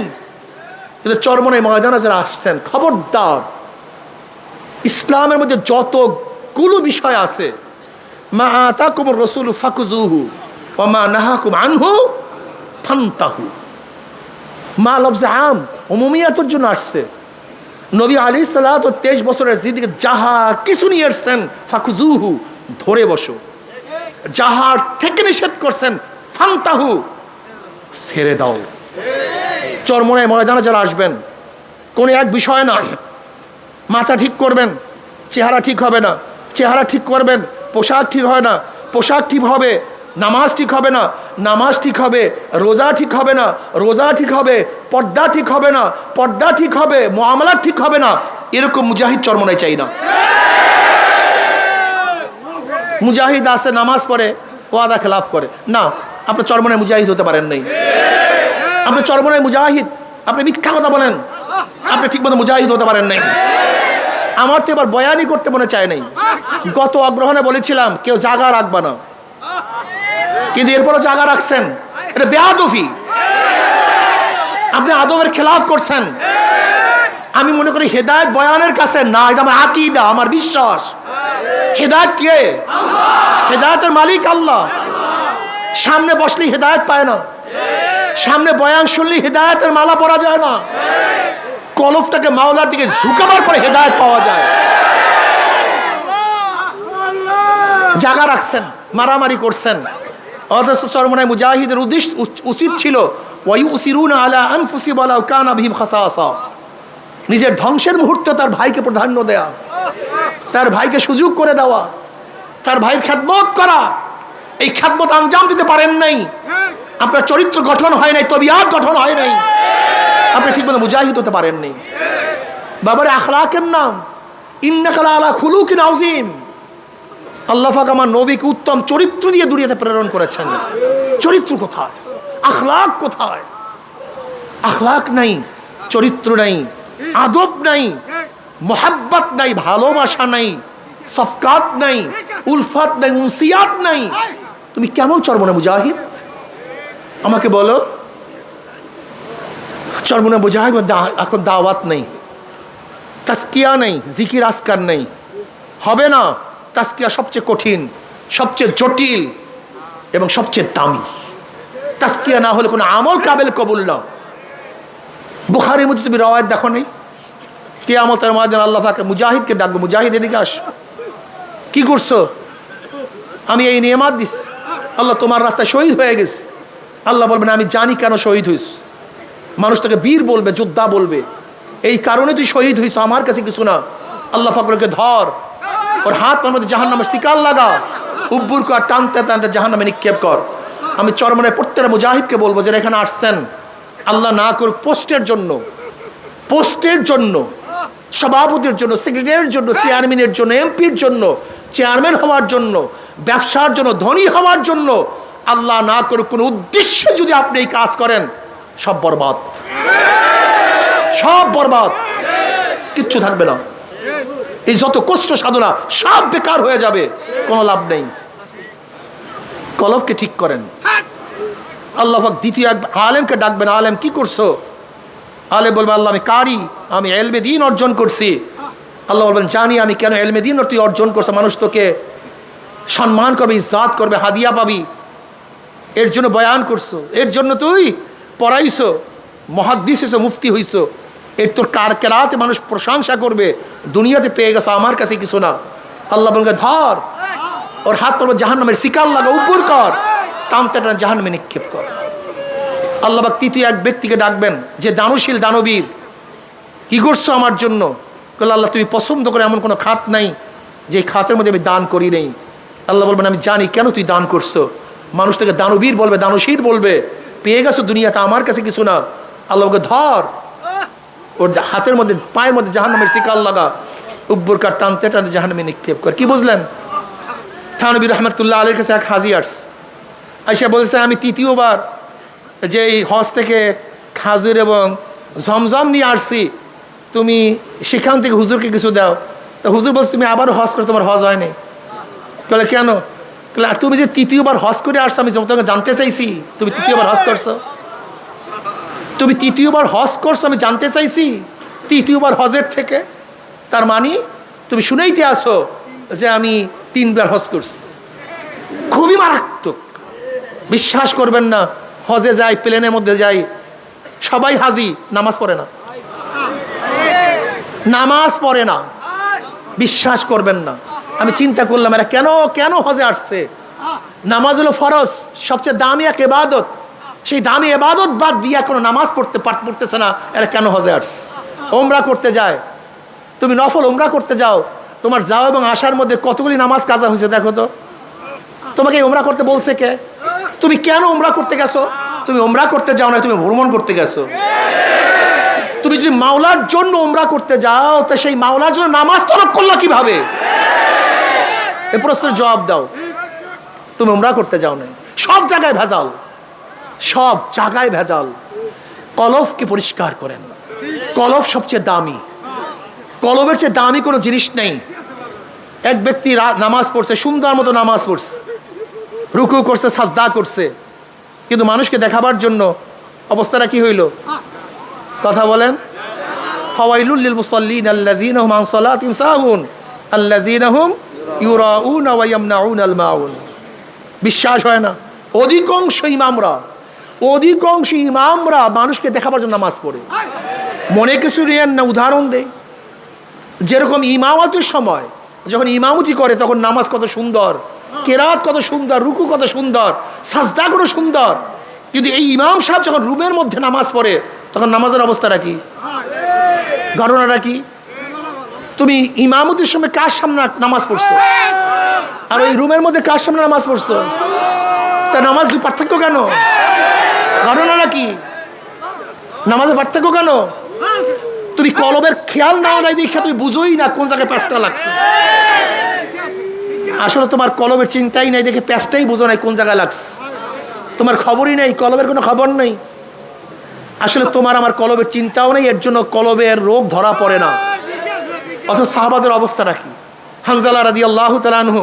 কিন্তু চরমনাই ময়দানে যারা আসছেন, খবরদার, ইসলামের মধ্যে যতগুলো বিষয় আছে, মা আতাকুমুর রাসূলু ফাকুযুহু ওয়া মা নাহাকুম আনহু ফান্তাহু। মা লফজ আম, উমুমিয়াতের জন্য আসছে। নবী আলাইহিস সালাতু 23 বছরের জিন্দেগি যাহা কিছু নিয়ে আসছেন, ফাকুযুহু, ধরে বসো। যাহার থেকে নিষেধ করছেন, ফান্তাহু, ছেড়ে দাও। চরমনাই ময়দানে যারা আসবেন, কোনো এক বিষয় না, মাথা ঠিক করবেন, চেহারা ঠিক হবে না, চেহারা ঠিক করবেন, পোশাক ঠিক হয় না, পোশাক ঠিক হবে, নামাজ ঠিক হবে না, নামাজ ঠিক হবে, রোজা ঠিক হবে না, রোজা ঠিক হবে, পর্দা ঠিক হবে না, পর্দা ঠিক হবে, মুআমালা ঠিক হবে না। এরকম মুজাহিদ চরমনাই চাই না। মুজাহিদ আছে নামাজ পড়ে ওয়াদা খেলাফ করে না, আপনি চরমনায় মুজাহিদ হতে পারেন নাই। আপনি চরমনায় মুজাহিদ, আপনি মিথ্যা কথা বলেন, আপনি ঠিকমতো মুজাহিদ হতে পারেন নাই। আমার তো এবার বয়ানই করতে মনে চায় নাই। গত অগ্রহণে বলেছিলাম কেউ জাগা রাখবে না, কিন্তু এরপরে জাগা রাখছেন, এটা বেয়াদবি। আপনি আদবের খেলাফ করছেন। আমি মনে করি হেদায়েত বয়ানের কাছে না, এটা আমার আকীদা, আমার বিশ্বাস। হেদায়েত কে? হেদায়েতের মালিক আল্লাহ। সামনে বসলে হেদায়েত পায় না, সামনে বয়ান শুনলে হেদায়েতের মালা পরা যায় না। কলফটাকে মাওলার দিকে ঝুঁকাবার পরে হেদায়েত পাওয়া যায়। জাগা রাখছেন, মারামারি করছেন, অথচ চরমনায় মুজাহিদের উদ্দেশ্য উচিত ছিল ওয়ায়ুসিরুনা আলা আনফুসিহিম ওয়ালাউ কানা বিহিম খাসাসা, নিজের ধ্বংসের মুহূর্তে তার ভাইকে প্রাধান্য দেয়া, তার ভাইকে সুযোগ করে দেওয়া, তার ভাইয়ের খেদমত করা। এই খেদমত আঞ্জাম দিতে পারেন নাই, আপনার চরিত্র গঠন হয় নাই, তবিয়াত গঠন হয় নাই, আপনি ঠিকমতো মুজাহিদ হতে পারেন নাই। বাবারে আখলাকের নাম, ইন্নাকা লাআলা খুলুকিন আযীম। আল্লাহ পাক আমার নবীকে উত্তম চরিত্র দিয়ে দুনিয়াতে প্রেরণ করেছেন। চরিত্র কোথায়? আখলাক কোথায়? আখলাক নাই, চরিত্র নাই, আদব নাই, মোহাব্বত নাই, ভালোবাসা নাই, সফকাত নাই, উলফাত নাই, উনসিয়াত নাই। তুমি কেমন চরমনায় মুজাহিদ আমাকে বলো? চরমনায় মুজাহিদ এখন দাওয়াত নেই, তাজকিয়া নেই, জিকির আসকার নেই, হবে না। তাজকিয়া সবচেয়ে কঠিন, সবচেয়ে জটিল এবং সবচেয়ে দামি। তাজকিয়া না হলে কোনো আমল কাবেল কবুল না। বুখারীর মধ্যে তুমি রওয়ায়াত দেখো নাই? কিয়ামতের ময়দানে আল্লাহ পাক মুজাহিদকে ডাকবে, মুজাহিদ এদিকে আস, কি করছো? আমি এই নিয়ামত দিস, আল্লাহ তোমার রাস্তায় শহীদ হয়ে গেছে। আল্লাহ বলবেন আমি জানি কেন শহীদ হইস। মানুষ তোকে বীর বলবে, যোদ্ধা বলবে, এই কারণে তুই শহীদ হইস, আমার কাছে কিছু না। আল্লাহ পাক বলকে ধর, ওর হাত মধ্যে জাহান্নামের শিকাল লাগা, উব্বুর কর, টানতে টানতে জাহান্নামে নিক্ষেপ কর। আমি চরমনায় প্রত্যেকটা মুজাহিদকে বলবো যারা এখানে আসছেন, আল্লাহ না করুক পোস্টের জন্য, পোস্টের জন্য, সভাপতির জন্য, সেক্রেটারির জন্য, চেয়ারম্যানের জন্য, এমপির জন্য, চেয়ারম্যান হওয়ার জন্য, ব্যবসার জন্য, ধনী হওয়ার জন্য, আল্লাহ না করুক কোনো উদ্দেশ্যে যদি আপনি এই কাজ করেন, সব বরবাদ, সব বরবাদ, কিচ্ছু থাকবে না। এই যত কষ্ট সাধনা সব বেকার হয়ে যাবে, কোনো লাভ নেই। কলবকে ঠিক করেন। আল্লাহ পাক দ্বিতীয় এক আলেমকে ডাকবেন, আলেম কি করছো? আলেম বলবে আল্লাহ আমি কারি, আমি ইলমে দ্বীন অর্জন করছি। আল্লাহ বলবেন জানি আমি কেন ইলমে দ্বীন তুই অর্জন করছো, মানুষ তোকে সম্মান করবে, ইজ্জত করবে, হাদিয়া পাবি, এর জন্য বয়ান করছো, এর জন্য তুই পড়াইছো, মুহাদ্দিস হইছো, মুফতি হইছো, এর তোর কার কেরাতে মানুষ প্রশংসা করবে, দুনিয়াতে পেয়ে গেছো, আমার কাছে কিছু না। আল্লাহ বলবে ধর, ওর হাত তোর জাহান্নামের শিকাল লাগা, উপর কর, টানতে টান জাহান্নামে নিক্ষেপ কর। আল্লাহ পাক তৃতীয় এক ব্যক্তিকে ডাকবেন যে দানশীল, দানবীর, কি করছো আমার জন্য? বলে আল্লাহ তুমি পছন্দ করে এমন কোনো খাত নাই যে খাতের মধ্যে আমি দান করি নেই। আল্লাহ বলবেন আমি জানি কেন তুই দান করছো। মানুষ থেকে দানবীর বলবে, দানশীল বলবে, পেয়ে গেছো দুনিয়াতে, আমার কাছে কিছু না। আল্লাহকে ধর, ওর হাতের মধ্যে, পায়ের মধ্যে জাহান্নামের শিকাল লাগা, উব্বর কার, টানতে টানতে জাহান্নামে নিক্ষেপ কর। কি বুঝলেন? থানবী রহমতুল্লাহ আলীর কাছে এক হাজি আইসা বলছে আমি তৃতীয়বার যে এই হজ থেকে খাজুর এবং ঝমঝম নিয়ে আসছি, তুমি সেখান থেকে হুজুরকে কিছু দাও। তো হুজুর বলছে তুমি আবারও হজ করে, তোমার হজ হয়নি। বলে কেন? তুমি যে তৃতীয়বার হজ করে আসছো, আমি তোমাকে জানতে চাইছি তুমি তৃতীয়বার হজ করছো, তুমি তৃতীয়বার হজ করছো, আমি জানতে চাইছি তৃতীয়বার হজের থেকে। তার মানে তুমি শুনেইতে আসো যে আমি 3 বার হজ করছি। খুবই মারাত্মক, বিশ্বাস করবেন না। হজে যাই, প্লেনের মধ্যে যাই, সবাই হাজি, নামাজ পড়ে না, নামাজ পড়ে না, বিশ্বাস করবেন না। আমি চিন্তা করলাম এরা কেন কেন হজে আসছে? নামাজ হলো ফরজ, সবচেয়ে দামি এক ইবাদত, সেই দামি ইবাদত বাদ দিয়ে কোনো নামাজ পড়তেছে না, এরা কেন হজে আসছে? ওমরা করতে যায়, তুমি নফল ওমরা করতে যাও, তোমার যাও এবং আসার মধ্যে কতগুলি নামাজ কাজা হয়েছে দেখো তো। তোমাকে ওমরা করতে বলছে কে? তুমি কেন ওমরা করতে গেছো? তুমি ওমরা করতে যাও না, তুমি ভ্রমণ করতে গেছো। তুমি যদি মাওলার জন্য ওমরা করতে যাও, তো সেই মাওলার জন্য নামাজ তরক করলা কিভাবে? এই প্রশ্নের জবাব দাও। তুমি উমরা করতে যাও না, সব জায়গায় ভেজাল, সব জায়গায় ভেজাল। কলবকে পরিষ্কার করেন। কলব সবচেয়ে দামি, কলবের চেয়ে দামি কোনো জিনিস নেই। এক ব্যক্তি নামাজ পড়ছে, সুন্দর মতো নামাজ পড়ছে, রুকু করছে, সাজদা করছে, কিন্তু মানুষকে দেখাবার জন্য অবস্থাটা কি হইল? কথা বলেন। ফাওয়াইলুল লিল মুসাল্লিন আল্লাযীনা হুম আন সালাতিহিম সাহুন আল্লাযীনা হুম ইউরাউনা ওয়া ইয়ামনাউনাল মাউন। বিশ্বাস হয় না? অধিকাংশ ইমামরা মানুষকে দেখাবার জন্য নামাজ পড়ে। মনে কিছু নিয়েন না, উদাহরণ দেই। যেরকম ইমামতের সময় যখন ইমামতি করে তখন নামাজ কত সুন্দর, কেরাত কত সুন্দর, রুকু কত সুন্দর, সাজদা কত সুন্দর, কিন্তু এই ইমাম সাহেব যখন রুমের মধ্যে নামাজ পড়ে তখন নামাজের অবস্থাটা কি? ঘটনাটা কি? তুমি ইমামতির সময় কার সামনে নামাজ পড়ছো আর ওই রুমের মধ্যে কার সামনে নামাজ পড়ছো? তা নামাজ দুই পার্থক্য কেন? ঘটনাটা কি? নামাজের পার্থক্য কেন? তুমি কলবের খেয়াল নাও নাই দেখে তুমি বুঝোই না কোন জায়গায় প্যাঁচটা লাগছে। আসলে তোমার কলবের চিন্তাই নাই দেখে প্যাঁচটাই বুঝো নাই কোন জায়গায় লাগছে। তোমার খবরই নেই, কলবের কোনো খবর নেই। আসলে তোমার আমার কলবের চিন্তাও নেই, এর জন্য কলবের রোগ ধরা পড়ে না। অথচ সাহাবাদের অবস্থাটা কি? হানজালা রাদিয়াল্লাহু তাআলা আনহু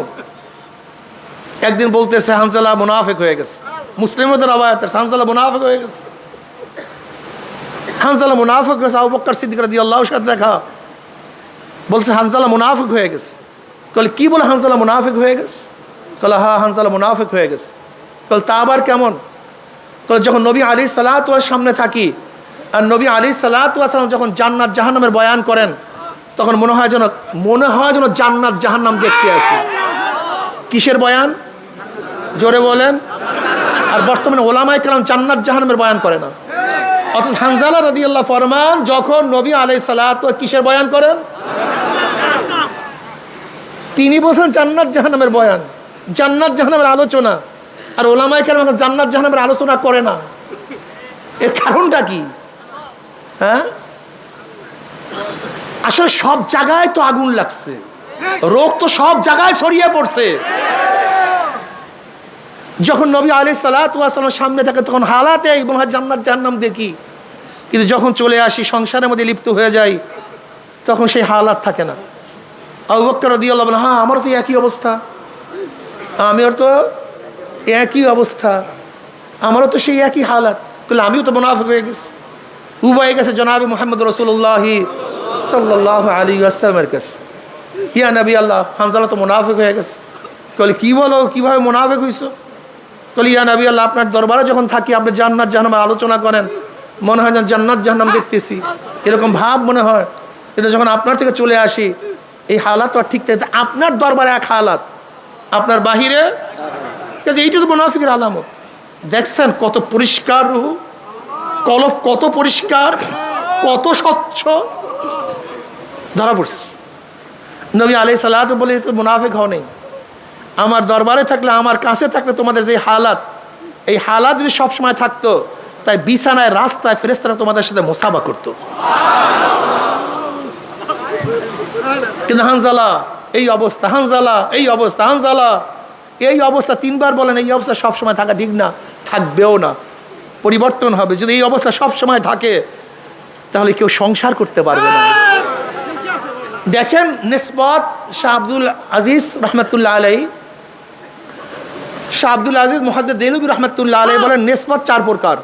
একদিন বলতেছে হানজালা মুনাফিক হয়ে গেছে। মুসলিমদের রওয়ায়াত হানজালা মুনাফিক হয়ে গেছে। হানজালা মুনাফিক হয়েছে। আবু বকর সিদ্দিক রাদিয়াল্লাহু আনহুর সাথে দেখা, বলছে হানজালা মুনাফিক হয়ে গেছে। বলে কি বলে হানজালা মুনাফিক হয়ে গেছে? বলে হ্যাঁ, হানজালা মুনাফিক হয়ে গেছে। বলে তা আবার কেমন? বলে যখন নবী আলাইহিস সালাতু ওয়াস সামনে থাকি আর নবী আলাইহিস সালাতু ওয়াস যখন জান্নাত জাহান্নামের বয়ান করেন তখন মনে হয় যেন জান্নাত জাহান্নাম দেখতে আসি। কিসের বয়ান? জোরে বলেন। আর বর্তমানে ওলামায়ে কেরাম জান্নাত জাহান্নামের বয়ান করে না। অথচ হানজালা রাদিয়াল্লাহু ফরমান যখন নবী আলাইহিস সালাতু কিসের বয়ান করেন? তিনি বলেন জান্নাত জাহান্নামের বয়ান, জান্নাত জাহান্নামের আলোচনা। আর ওলামায়ে কেরাম এখন জান্নাত জাহান্নামের আলোচনা করে না। এর কারণটা কি? হ্যাঁ, আসলে সব জায়গায় তো আগুন লাগছে, রোগ তো সব জায়গায় ছড়িয়ে পড়ছে। যখন নবী আলাইহিস সালাতু ওয়াস সালামের সামনে থাকে তখন হালাতে মনে হয় জান্নাত জাহান্নাম দেখি, কিন্তু যখন চলে আসি সংসারের মধ্যে লিপ্ত হয়ে যাই তখন সেই হালাত থাকে না। আবু বকর রাদিয়াল্লাহু আনহু, হ্যাঁ আমারও তো একই অবস্থা, আমিও তো একই অবস্থা, আমারও তো সেই একই হালাত। বলে আমিও তো মুনাফিক হয়ে গেছি। উবাই গেছে জনাবে মুহাম্মদ রাসূলুল্লাহ সাল্লাল্লাহু আলাইহি ওয়াসাল্লামের কাছে, ইয়া নবী আল্লাহ, হানজালা তো মুনাফিক হয়ে গেছে। বলে কি বলো, কিভাবে মুনাফিক হইছো? বলে ইয়া নবী আল্লাহ, আপনার দরবারে যখন থাকি আপনি জান্নাত জাহান্নামের আলোচনা করেন, মনে হয় যেন জান্নাত জাহান্নাম দেখতেছি, এরকম ভাব মনে হয়। কিন্তু যখন আপনার থেকে চলে আসি এই হালাত আর ঠিক থাকে। আপনার দরবারে এক হালাত, আপনার বাহিরে, এইটা তো মুনাফিকের আলামত। দেখছেন কত পরিষ্কার রূহ, কলব কত পরিষ্কার, কত স্বচ্ছ, ধরা পড়ছে। নবী আলাইহিস সালাতু বলে তো মুনাফিক হও নেই, আমার দরবারে থাকলে, আমার কাছে থাকলে তোমাদের যে হালাত, এই হালাত যদি সবসময় থাকতো তাই বিছানায় রাস্তায় ফেরেশতারা তোমাদের সাথে মুসাফা করতো। কিন্তু হানজালা এই অবস্থা, হানজালা এই অবস্থা, হানজালা এই অবস্থা, তিনবার বলেন এই অবস্থা সবসময় থাকা ঠিক না, থাকবেও না, পরিবর্তন হবে। যদি এই অবস্থা সবসময় থাকে তাহলে কেউ সংসার করতে পারবে না। দেখেন নিসবত শাহ আব্দুল আজিজ রহমতুল্লাহ আলাইহি, শাহ আব্দুল আজিজ মুহাদ্দিস দেহলভী রহমতুল্লাহ আলাইহি বলেন নিসবত চার প্রকার: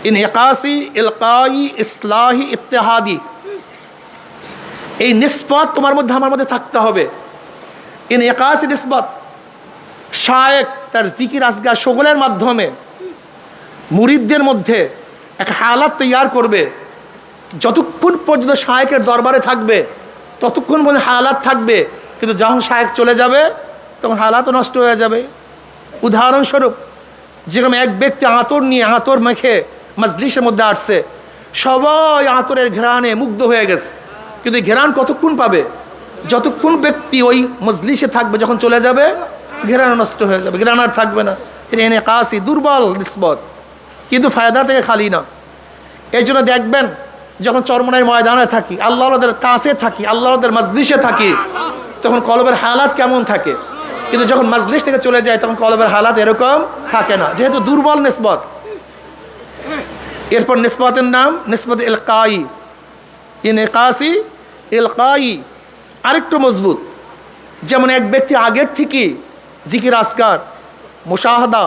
ইনহিকাসি, ইলকাই, ইসলাহি, ইত্তেহাদি। এই নিসবত তোমার মধ্যে আমার মধ্যে থাকতে হবে। ইনহিকাসি নিসবত, শায়েখ তার জিকির আজগার সকলের মাধ্যমে মুরিদদের মধ্যে এক হালাত তৈয়ার করবে। যতক্ষণ পর্যন্ত শায়েখের দরবারে থাকবে ততক্ষণ পর্যন্ত হালাত থাকবে, কিন্তু যখন শায়েখ চলে যাবে তখন হালাতও নষ্ট হয়ে যাবে। উদাহরণস্বরূপ, যেরকম এক ব্যক্তি আতর নিয়ে, আতর মেখে মজলিসের মধ্যে আসছে, সবাই আতরের ঘ্রাণে মুগ্ধ হয়ে গেছে, কিন্তু ঘ্রাণ কতক্ষণ পাবে? যতক্ষণ ব্যক্তি ওই মজলিসে থাকবে, যখন চলে যাবে ঘ্রাণ নষ্ট হয়ে যাবে, ঘ্রাণ আর থাকবে না। এনে কাশি দুর্বল নিসবত, কিন্তু ফায়দা থেকে খালি না। এই জন্য দেখবেন যখন চরমনাই ময়দানে থাকি, আল্লাহদের কাছে থাকি, আল্লাহদের মজলিসে থাকি, তখন কলবের হালাত কেমন থাকে, কিন্তু যখন মাজলিস থেকে চলে যায় তখন কলবের হালাত এরকম থাকে না, যেহেতু দুর্বল নিসবত। এরপর নিসবতের নাম নিসবত ইলকাই, ইনকাসি ইলকাই, আরেকটু মজবুত। যেমন এক ব্যক্তি আগের থেকে জিকির আসকার, মুশাহাদা,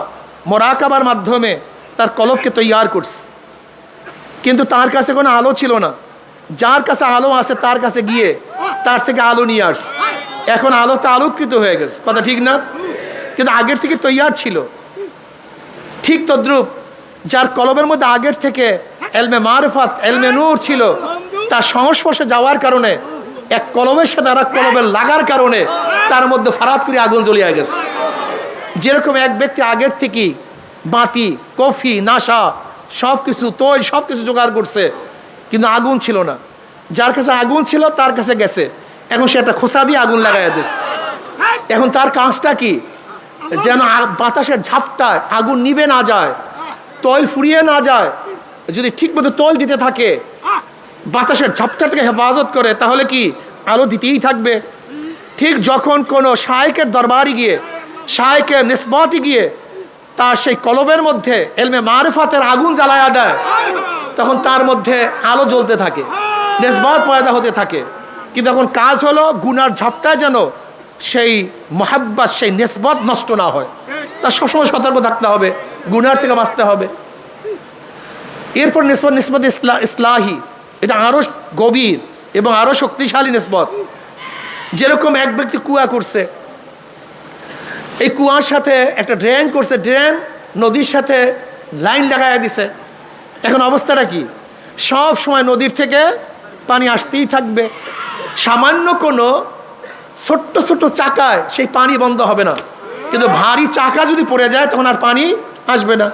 মোরাকাবার মাধ্যমে তার কলবকে তৈয়ার করছে, কিন্তু তার কাছে কোনো আলো ছিল না। যার কাছে আলো আছে তার কাছে গিয়ে তার থেকে আলো নিয়ে আসছে, এখন আলোতে আলোকৃত হয়ে গেছে, কথা ঠিক না? কিন্তু আগের থেকে তৈয়ার ছিল। ঠিক তদ্রূপ যার কলবের মধ্যে আগের থেকে এলমে মারিফাত, এলমে নূর ছিল, তার সংস্পর্শে যাওয়ার কারণে এক কলবের সাথে আর এক কলবের লাগার কারণে তার মধ্যে ফারাত করে আগুন জ্বলিয়ে গেছে। যেরকম এক ব্যক্তি আগের থেকে বাতি, কফি, নাশা, সব কিছু তৈল, সব কিছু জোগাড় করছে, কিন্তু আগুন ছিল না। যার কাছে আগুন ছিল তার কাছে গেছে, এখন সে একটা খোসা দিয়ে আগুন লাগাইয়া দিচ্ছে। এখন তার কাজটা কি? যেন বাতাসের ঝাপটায় আগুন নিভে না যায়, তৈল ফুরিয়ে না যায়। যদি ঠিক মতো তৈল দিতে থাকে, বাতাসের ঝাপটা থেকে হেফাজত করে, তাহলে কি আলো দিতেই থাকবে। ঠিক যখন কোনো শায়েকের দরবারে গিয়ে, শায়েকের নিসবতে গিয়ে তার সেই কলবের মধ্যে এলমে মারিফাতের আগুন জ্বালায়া দেয়, তখন তার মধ্যে আলো জ্বলতে থাকে, নিসবত পয়দা হতে থাকে। কিন্তু এখন কাজ হলো গুনার ঝাপটায় যেন সেই মোহাব্বত, সেই নিসবত নষ্ট না হয়। তার সবসময় সতর্ক থাকতে হবে, গুনার থেকে বাঁচতে হবে। এরপর নিসবত ইসলাহি, এটা আরো গভীর এবং আরো শক্তিশালী নিসবত। যেরকম এক ব্যক্তি কুয়া করছে, এই কুয়ার সাথে একটা ড্রেন করছে, ড্রেন নদীর সাথে লাইন লাগাইয়া দিছে। এখন অবস্থাটা কি? সব সময় নদীর থেকে পানি আসতেই থাকবে। সামান্য কোনো ছোট্ট ছোট্ট চাকায় সেই পানি বন্ধ হবে না, কিন্তু ভারী চাকা যদি পড়ে যায় তখন আর পানি আসবে না।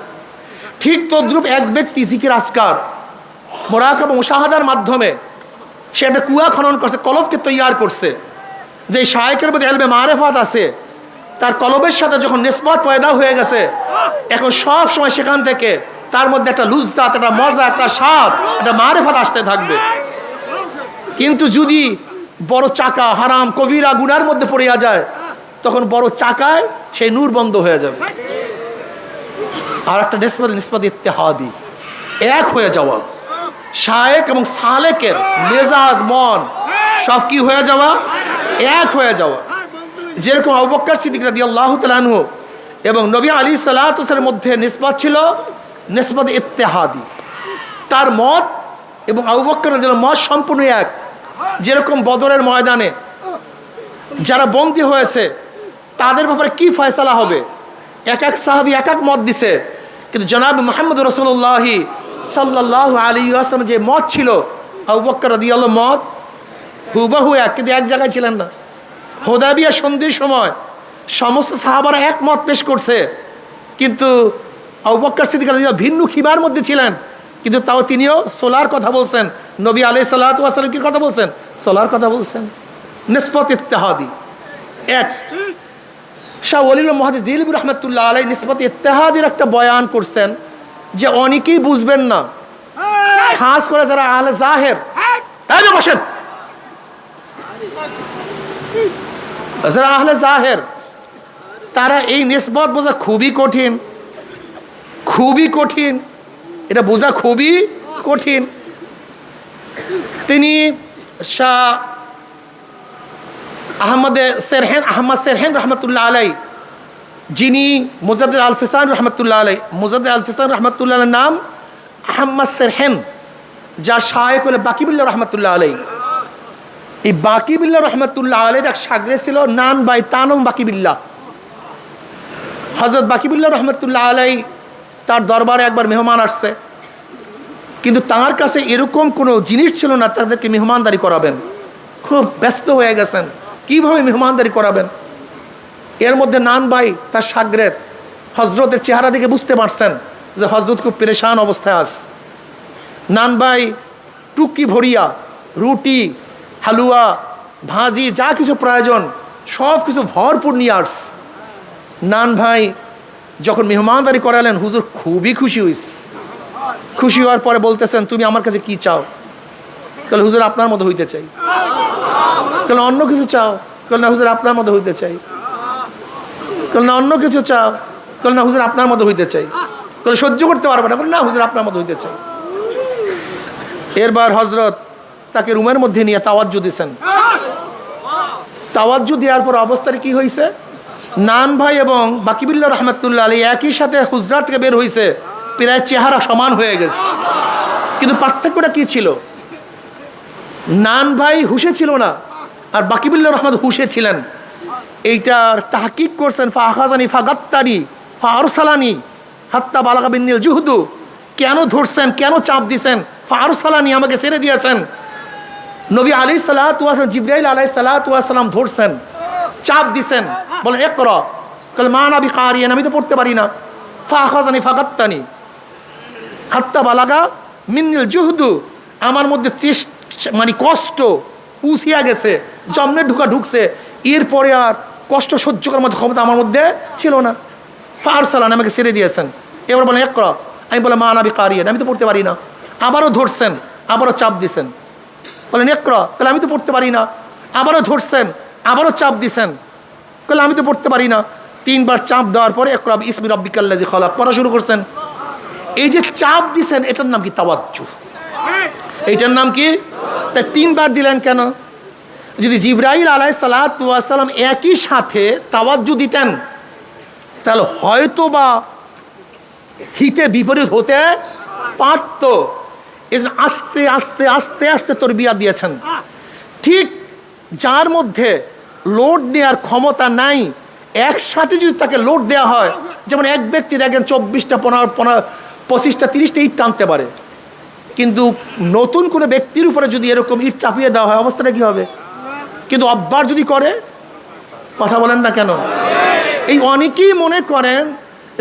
ঠিক তদ্রূপ এক ব্যক্তি জিকির আসকার, মোরাকাবা, মুশাহাদার মাধ্যমে সে একটা কুয়া খনন করছে, কলবকে তৈয়ার করছে। যে শায়েকের মধ্যে এলমে মারিফাত আছে, তার কলবের সাথে যখন নিসবত পয়দা হয়ে গেছে, এখন সব সময় সেখান থেকে তার মধ্যে একটা লুজ্জাত, একটা মজা, একটা স্বাদ, একটা মারিফাত আসতে থাকবে। কিন্তু যদি বড় চাকা হারাম কবিরা গুনার মধ্যে পড়িয়া যায়, তখন বড় চাকায় সেই নূর বন্ধ হয়ে যাবে। আর একটা নিসবত ইত্তেহাদি, এক হয়ে যাওয়া। শায়েক এবং সালেকের মেজাজ, মন সব কি হয়ে যাওয়া? এক হয়ে যাওয়া। যেরকম আবু বকর সিদ্দিক রাদিয়াল্লাহু তাআলা আনহু এবং নবী আলাইহিস সালাতু ওয়াস সালামের মধ্যে নিসবত ছিল নিসবত ইত্তেহাদি। তার মত এবং আবু বকর রাদিয়াল্লাহু মত সম্পূর্ণ এক। যেরকম বদরের ময়দানে যারা বন্দী হয়েছে তাদের ব্যাপারে কি ফয়সালা হবে, এক এক সাহাবী এক এক মত দিছে, কিন্তু জনাব মুহাম্মদ রাসূলুল্লাহ সাল্লাল্লাহু আলাইহি ওয়াসাল্লাম যে মত ছিল, আবু বকর রাদিয়াল্লাহু মত হুবহু এক, কিন্তু এক জায়গায় ছিলেন না। হুদায়বিয়া সন্ধির সময় সমস্ত সাহাবারা এক মত পেশ করছে, কিন্তু আবু বকর সিদ্দিক রাদিয়াল্লাহু ভিন্ন খিমার মধ্যে ছিলেন, কিন্তু তাও তিনিও সোলার কথা বলছেন। নবী আলাইহিস সালাতু ওয়াস সালাম কি কথা বলছেন? সোলার কথা বলছেন। নিসবত ইত্তেহাদি এক। শাহ ওয়ালিউল্লাহ মুহাদ্দিস দিলবি রাহমাতুল্লাহ আলাইহি নিসবত ইত্তেহাদির একটা বয়ান করছেন, যে অনেকেই বুঝবেন না, খাস করে যারা আহলে জাহের, তাই বসেন, যারা আহলে জাহের, তারা এই নিসবত বোঝা খুবই কঠিন, খুবই কঠিন, এটা বোঝা খুবই কঠিন। তিনি শাহ আহমদ সেরহেন রহমতুল্লাহ আলাই, যিনি মুজাদ্দিদ আল ফিসান রহমতুল্লাহ আলাই, মুজাদ্দিদ আল ফিসান রহমতুল্লাহ আলাইর নাম আহমদ সেরহেন, যার শায়েখ হলো বাকিবুল্লাহ রহমতুল্লাহ আলাই। এই বাকিবুল্লাহ রহমতুল্লাহ আলাইর এক শাগরেদ ছিল নান বাই তানম বাকিবুল্লাহ। হযরত বাকিবুল্লাহ রহমতুল্লাহ আলাই তার দরবারে একবার মেহমান আসছে, কিন্তু তার কাছে এরকম কোনো জিনিস ছিল না তাদেরকে মেহমানদারি করাবেন। খুব ব্যস্ত হয়ে গেছেন, কিভাবে মেহমানদারি করাবেন। এর মধ্যে নান ভাই তার শাগরেদ হজরতের চেহারা দেখে বুঝতে পারছেন যে হজরত খুব পেরেশান অবস্থায় আছে। নান ভাই টুকি ভরিয়া রুটি, হালুয়া, ভাজি, যা কিছু প্রয়োজন সব কিছু ভরপুর নিয়ে আস। নান ভাই যখন মেহমানদারি করালেন, হুজুর খুবই খুশি হইস। খুশি হওয়ার পরে বলতেছেন, তুমি আমার কাছে কি চাও? তাহলে হুজুর আপনার মতো হইতে চাই। তাহলে অন্য কিছু চাও? কল না হুজুর আপনার মতো হইতে চাই। কল না অন্য কিছু চাও? কল না হুজুর আপনার মতো হইতে চাই। কল সহ্য করতে পারবে না? কল না হুজুর আপনার মতো হইতে চাই। এরবার হজরত তাকে রুমের মধ্যে নিয়ে তাওয়াজ্জু দিয়েছেন। তাওয়াজ্জু দেওয়ার পর অবস্থাটা কি হয়েছে, নান ভাই এবং বাকিবুল্লাহ রহমতুল্লাহ আলী একই সাথে হুজরাত থেকে বের হয়েছে, প্রায় চেহারা সমান হয়ে গেছে। কিন্তু পার্থক্যটা কি ছিল, নান ভাই হুশে ছিল না আর বাকিবুল্লাহ রহমত হুশে ছিলেন। এইটার তাহকিক করছেন ফাহাজানি ফাগাত্তারি ফারসালানি হাত্তা বালাগা বিন্নিল জুহদু। কেন ধরছেন, কেন চাপ দিছেন? ফারসালানি, আমাকে ছেড়ে দিয়েছেন। নবী আলাইহিস সালাতু ওয়াস সালাম, জিবরাইল আলাইহিস সালাতু ওয়াস সালাম ধরছেন, চাপ দিছেন, বলেন ইকরা। কল মা না বিকারিয়ান, আমি তো পড়তে পারি না। ফাহাজানি ফাগাত্তানি হাত্তা বালাগা মিন্নিল জুহদু, আমার মধ্যে মানে কষ্ট পুষিয়া গেছে, জন্মে ঢুকছে। এরপরে আর কষ্ট সহ্য করার মতো ক্ষমতা আমার মধ্যে ছিল না। ফারসালান, আমাকে ছেড়ে দিয়েছেন। এবার বলেন ইকরা, আমি বলে মা না বিকারিয়ান, আমি তো পড়তে পারি না। আবারও ধরছেন, আবারও চাপ দিছেন, বলেন ইকরা। তাহলে আমি তো পড়তে পারি না। আবারও ধরছেন, আবারও চাপ দিছেন, তাহলে আমি তো পড়তে পারি না। 3 বার চাপ দেওয়ার পরে ইকরা বিসমি রাব্বিকাল্লাযী খালাক পড়া শুরু করছেন। এই যে চাপ দিছেন, এটার নাম কি? তাওয়াজ্জু। এইটার নাম কি? তাই 3 বার দিলেন কেন? যদি জিবরাইল আলাইহিস সালাতু ওয়াস সালাম একই সাথে তাওয়াজ্জু দিতেন, তাহলে হয়তো বা হিতে বিপরীত হতে পারত। আস্তে আস্তে আস্তে আস্তে তরবিয়াত দিয়েছেন। ঠিক যার মধ্যে লোড নেওয়ার ক্ষমতা নাই, একসাথে যদি তাকে লোড দেওয়া হয়, যেমন এক ব্যক্তি দেখেন 24টা 25টা 30টা ইট টানতে পারে, কিন্তু নতুন কোনো ব্যক্তির উপরে যদি এরকম ইট চাপিয়ে দেওয়া হয়, অবস্থাটা কি হবে? কিন্তু অব্বার যদি করে, কথা বলেন না কেন? এই অনেকেই মনে করেন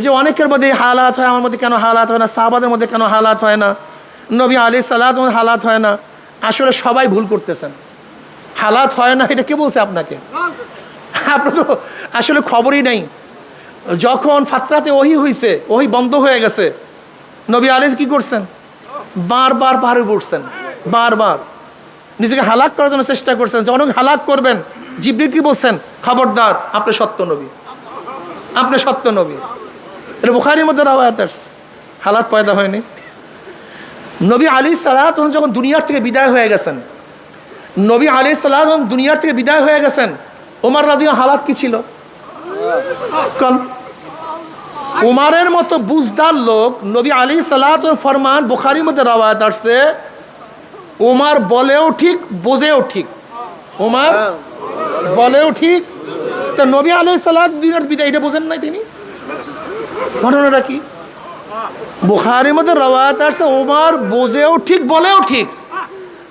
যে অনেকের মধ্যে হালাত হয়, আমার মধ্যে কেন হালাত হয় না, সাহাবাদের মধ্যে কেন হালাত হয় না, নবী আলাইহিস সালাতু ওয়াস সালাম হালাত হয় না। আসলে সবাই ভুল করতেছেন। হালাত হয় না এটা কে বলছে আপনাকে? আপনার তো আসলে খবরই নেই। যখন ফাতরাতে ওহী হয়েছে, ওহী বন্ধ হয়ে গেছে, নবী আলাইহিস কি করছেন? বারবার পাহাড়ে উঠছেন, বারবার নিজেকে হালাক করার জন্য চেষ্টা করছেন। যখন হালাক করবেন, জিবরিল কি বলছেন? খবরদার, আপনি সত্য নবী, আপনি সত্য নবী। এটা বুখারীর মধ্যে রাওয়ায়াত আছে। হালাত পয়দা হয়নি। নবী আলাইহিস সালাতু ওয়াস সালাম যখন দুনিয়ার থেকে বিদায় হয়ে গেছেন, নবী আলাইহিস সালাতু ওয়াস সালাম দুনিয়ার থেকে বিদায় হয়ে গেছেন, ওমর রাদিয়াল্লাহু হালাত কি ছিল? কোন উমারের মতো বুঝদার লোক, নবী আলাইহিস সালাতু ওয়াস সালাম ফরমান বুখারীর মধ্যে রাওয়ায়াত আছে, ওমর বলেও ঠিক, বোঝেও ঠিক। ওমর বলেও ঠিক, তো নবী আলাইহিস সালাতু দুনিয়ার বিদায় এটা বোঝেন নাই তিনি? ঘটনাটা কি? বুখারীর মধ্যে রাওয়ায়াত আছে, ওমর বোঝেও ঠিক, বলেও ঠিক।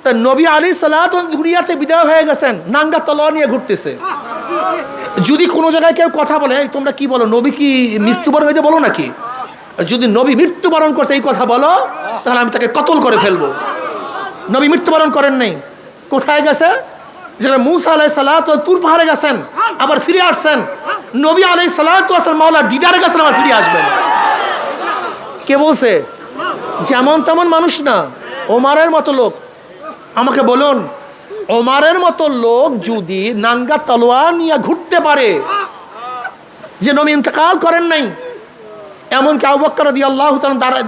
তা নবী আলাইহিস সালাতু ওয়াস সালাম দুনিয়াতে বিদায় হয়ে গেছেন, নাঙ্গা তলোয়ার নিয়ে ঘুরতেছে। যদি কোনো জায়গায় কেউ কথা বলে, তোমরা কি বলো, নবী কি মৃত্যুবরণ হইতে বলো নাকি? যদি নবী মৃত্যুবরণ করছে এই কথা বলো, তাহলে আমি তাকে কতল করে ফেলবো। নবী মৃত্যুবরণ করেন নাই। কোথায় গেছে? যেখানে মূসা আলাইহিস সালাতু ওয়াস সালাম তুর পাহাড়ে গেছেন, আবার ফিরে আসছেন। নবী আলাইহিস সালাতু ওয়াস সালাম মাওলার দিদারে গেছেন, আবার ফিরে আসবেন। কে বলছে? যেমন তেমন মানুষ না, ওমরের মতো লোক। আমাকে বলুন, ওমরের মতো লোক যদি নাঙ্গা তলোয়ার নিয়ে ঘুরতে পারে, যে নবী ইন্তেকাল করেন নাই, এমনকি আবু বকর রাদিয়াল্লাহু তাআলা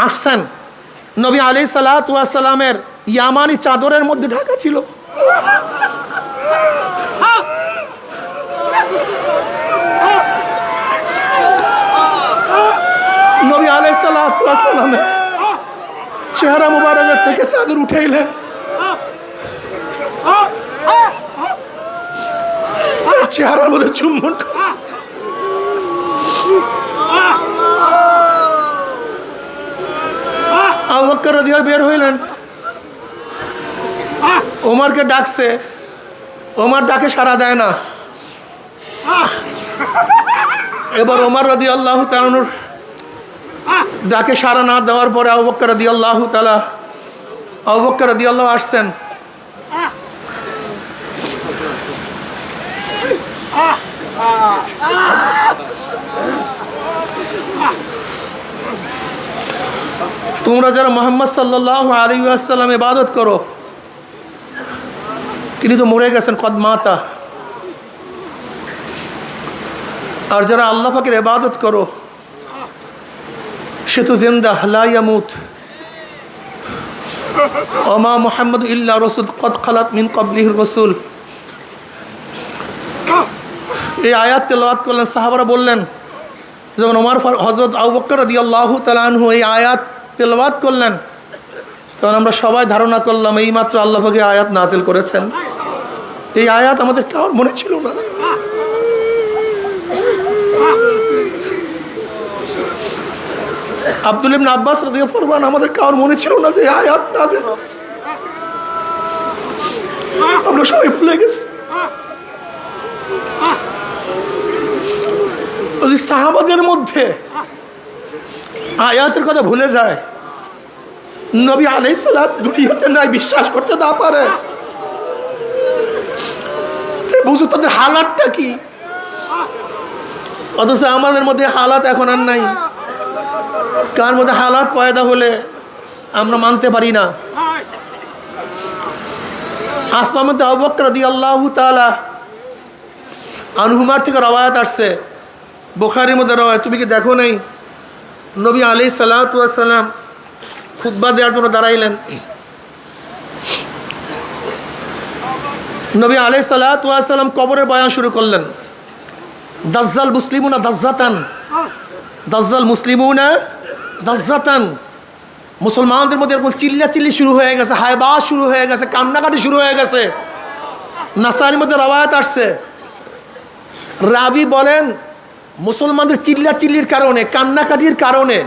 আসছেন, নবী আলাইহিস সালাতু ওয়াস সালামের ইয়ামানি চাদরের মধ্যে ঢাকা ছিল। নবী আলাইহিস সালাতু ওয়াস সালামের চেহারা মুবারকের থেকে চাদর উঠাইলেন, চেহারার মধ্যে চুম্বন আবু বকর রাদিয়াল্লাহু বের হইলেন, ওমরকে ডাকছে, ওমর ডাকে সাড়া দেয় না। এবার ওমর রাদিয়াল্লাহু তাআলা ডাকে সাড়া না দেওয়ার পরে আবু বকর রাদিয়াল্লাহু আসছেন। তোমরা যারা মুহাম্মদ সাল্লাল্লাহু আলাইহি ওয়াসাল্লাম ইবাদত করো, তিনি তো মরে গেছেন, কদ মাতা, আর যারা আল্লাহ পাকের ইবাদত করো সে তো জিন্দা, লা ইয়ামুত। ওমা মুহাম্মাদু ইল্লা রাসূল কদ খালাত মিন ক্বাবলিহির রাসূল। এই আয়াত তেলাওয়াত করলেন, সাহাবারা বললেন, যখন ওমর হযরত আবু বকর রাদিয়াল্লাহু তাআলা আনহু এই আয়াত তেলাওয়াত করলেন, তখন আমরা সবাই ধারণা করলাম এইমাত্র আল্লাহ পাক এই আয়াত নাজিল করেছেন। এই আয়াত আমাদের কারোর মনে ছিল না। আব্দুল ইবনে আব্বাস রাদিয়াল্লাহু আনহু আমাদের কারোর মনে ছিল না যে আয়াত নাজিল হচ্ছে। আমরা সবাই ভুলে গেছি। ওই সাহাবাদের মধ্যে আয়াতের কথা ভুলে যায়, নবী আলাইহিস সালাত দুনিয়াতে নাই বিশ্বাস করতে না পারে। বুঝো তাদের হালাতটা কি। অথচ আমাদের মধ্যে হালাত এখন আর নাই। কার মধ্যে হালাত পয়দা হলে আমরা মানতে পারি না। আসমার মধ্যে আবু বকর রাদিয়াল্লাহু তাআলা আনহুমার থেকে রওয়ায়াত আসছে, বুখারীর মধ্যে রওয়ায়াত। তুমি কি দেখো নাই নবী আলাইহিস সালাতু ওয়াস সালাম খুতবা দেওয়ার জন্য দাঁড়াইলেন। নবী আলাইহিস সালাতু ওয়াস সালাম কবরের বয়ান শুরু করলেন। দাজ্জাল মুসলিমুনা দাজ্জাতান, দাজ্জাল মুসলিমুনা দাজ্জাতান। মুসলমানদের মধ্যে এরকম চিল্লাচিল্লি শুরু হয়ে গেছে, হায়বাস শুরু হয়ে গেছে, কান্নাকাটি শুরু হয়ে গেছে। নাসাইর মধ্যে রওয়ায়াত আসছে, রাবি বলেন মুসলমানদের চিল্লাচিল্লির কারণে, কান্নাকাটির কারণে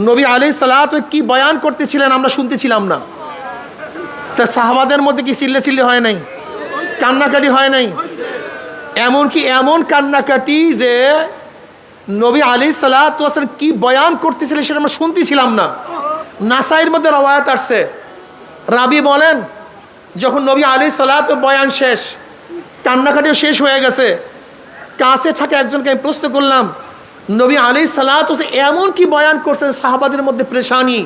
নবী আলাইহিস সালাতু কি বয়ান করতেছিলেন আমরা শুনতেছিলাম না। তা সাহাবাদের মধ্যে কি চিল্লাচিল্লি হয় নাই, কান্নাকাটি হয় নাই? এমনকি এমন কান্নাকাটি যে নবী আলাইহিস সালাতু ওয়াস সালাম কি বয়ান করতেছিলেন সেটা আমরা শুনতেছিলাম না। নাসাইর মধ্যে রওয়ায়াত আসছে, রাবি বলেন যখন নবী আলাইহিস সালাতু বয়ান শেষ, কান্নাকাটিও শেষ হয়ে গেছে, কাছে থাকে একজনকে আমি প্রশ্ন করলাম, নবী আলাইহিস সালাতু ওয়াস সালাম এমন কি বয়ান করছেন সাহাবাদের মধ্যে পেরেশানি,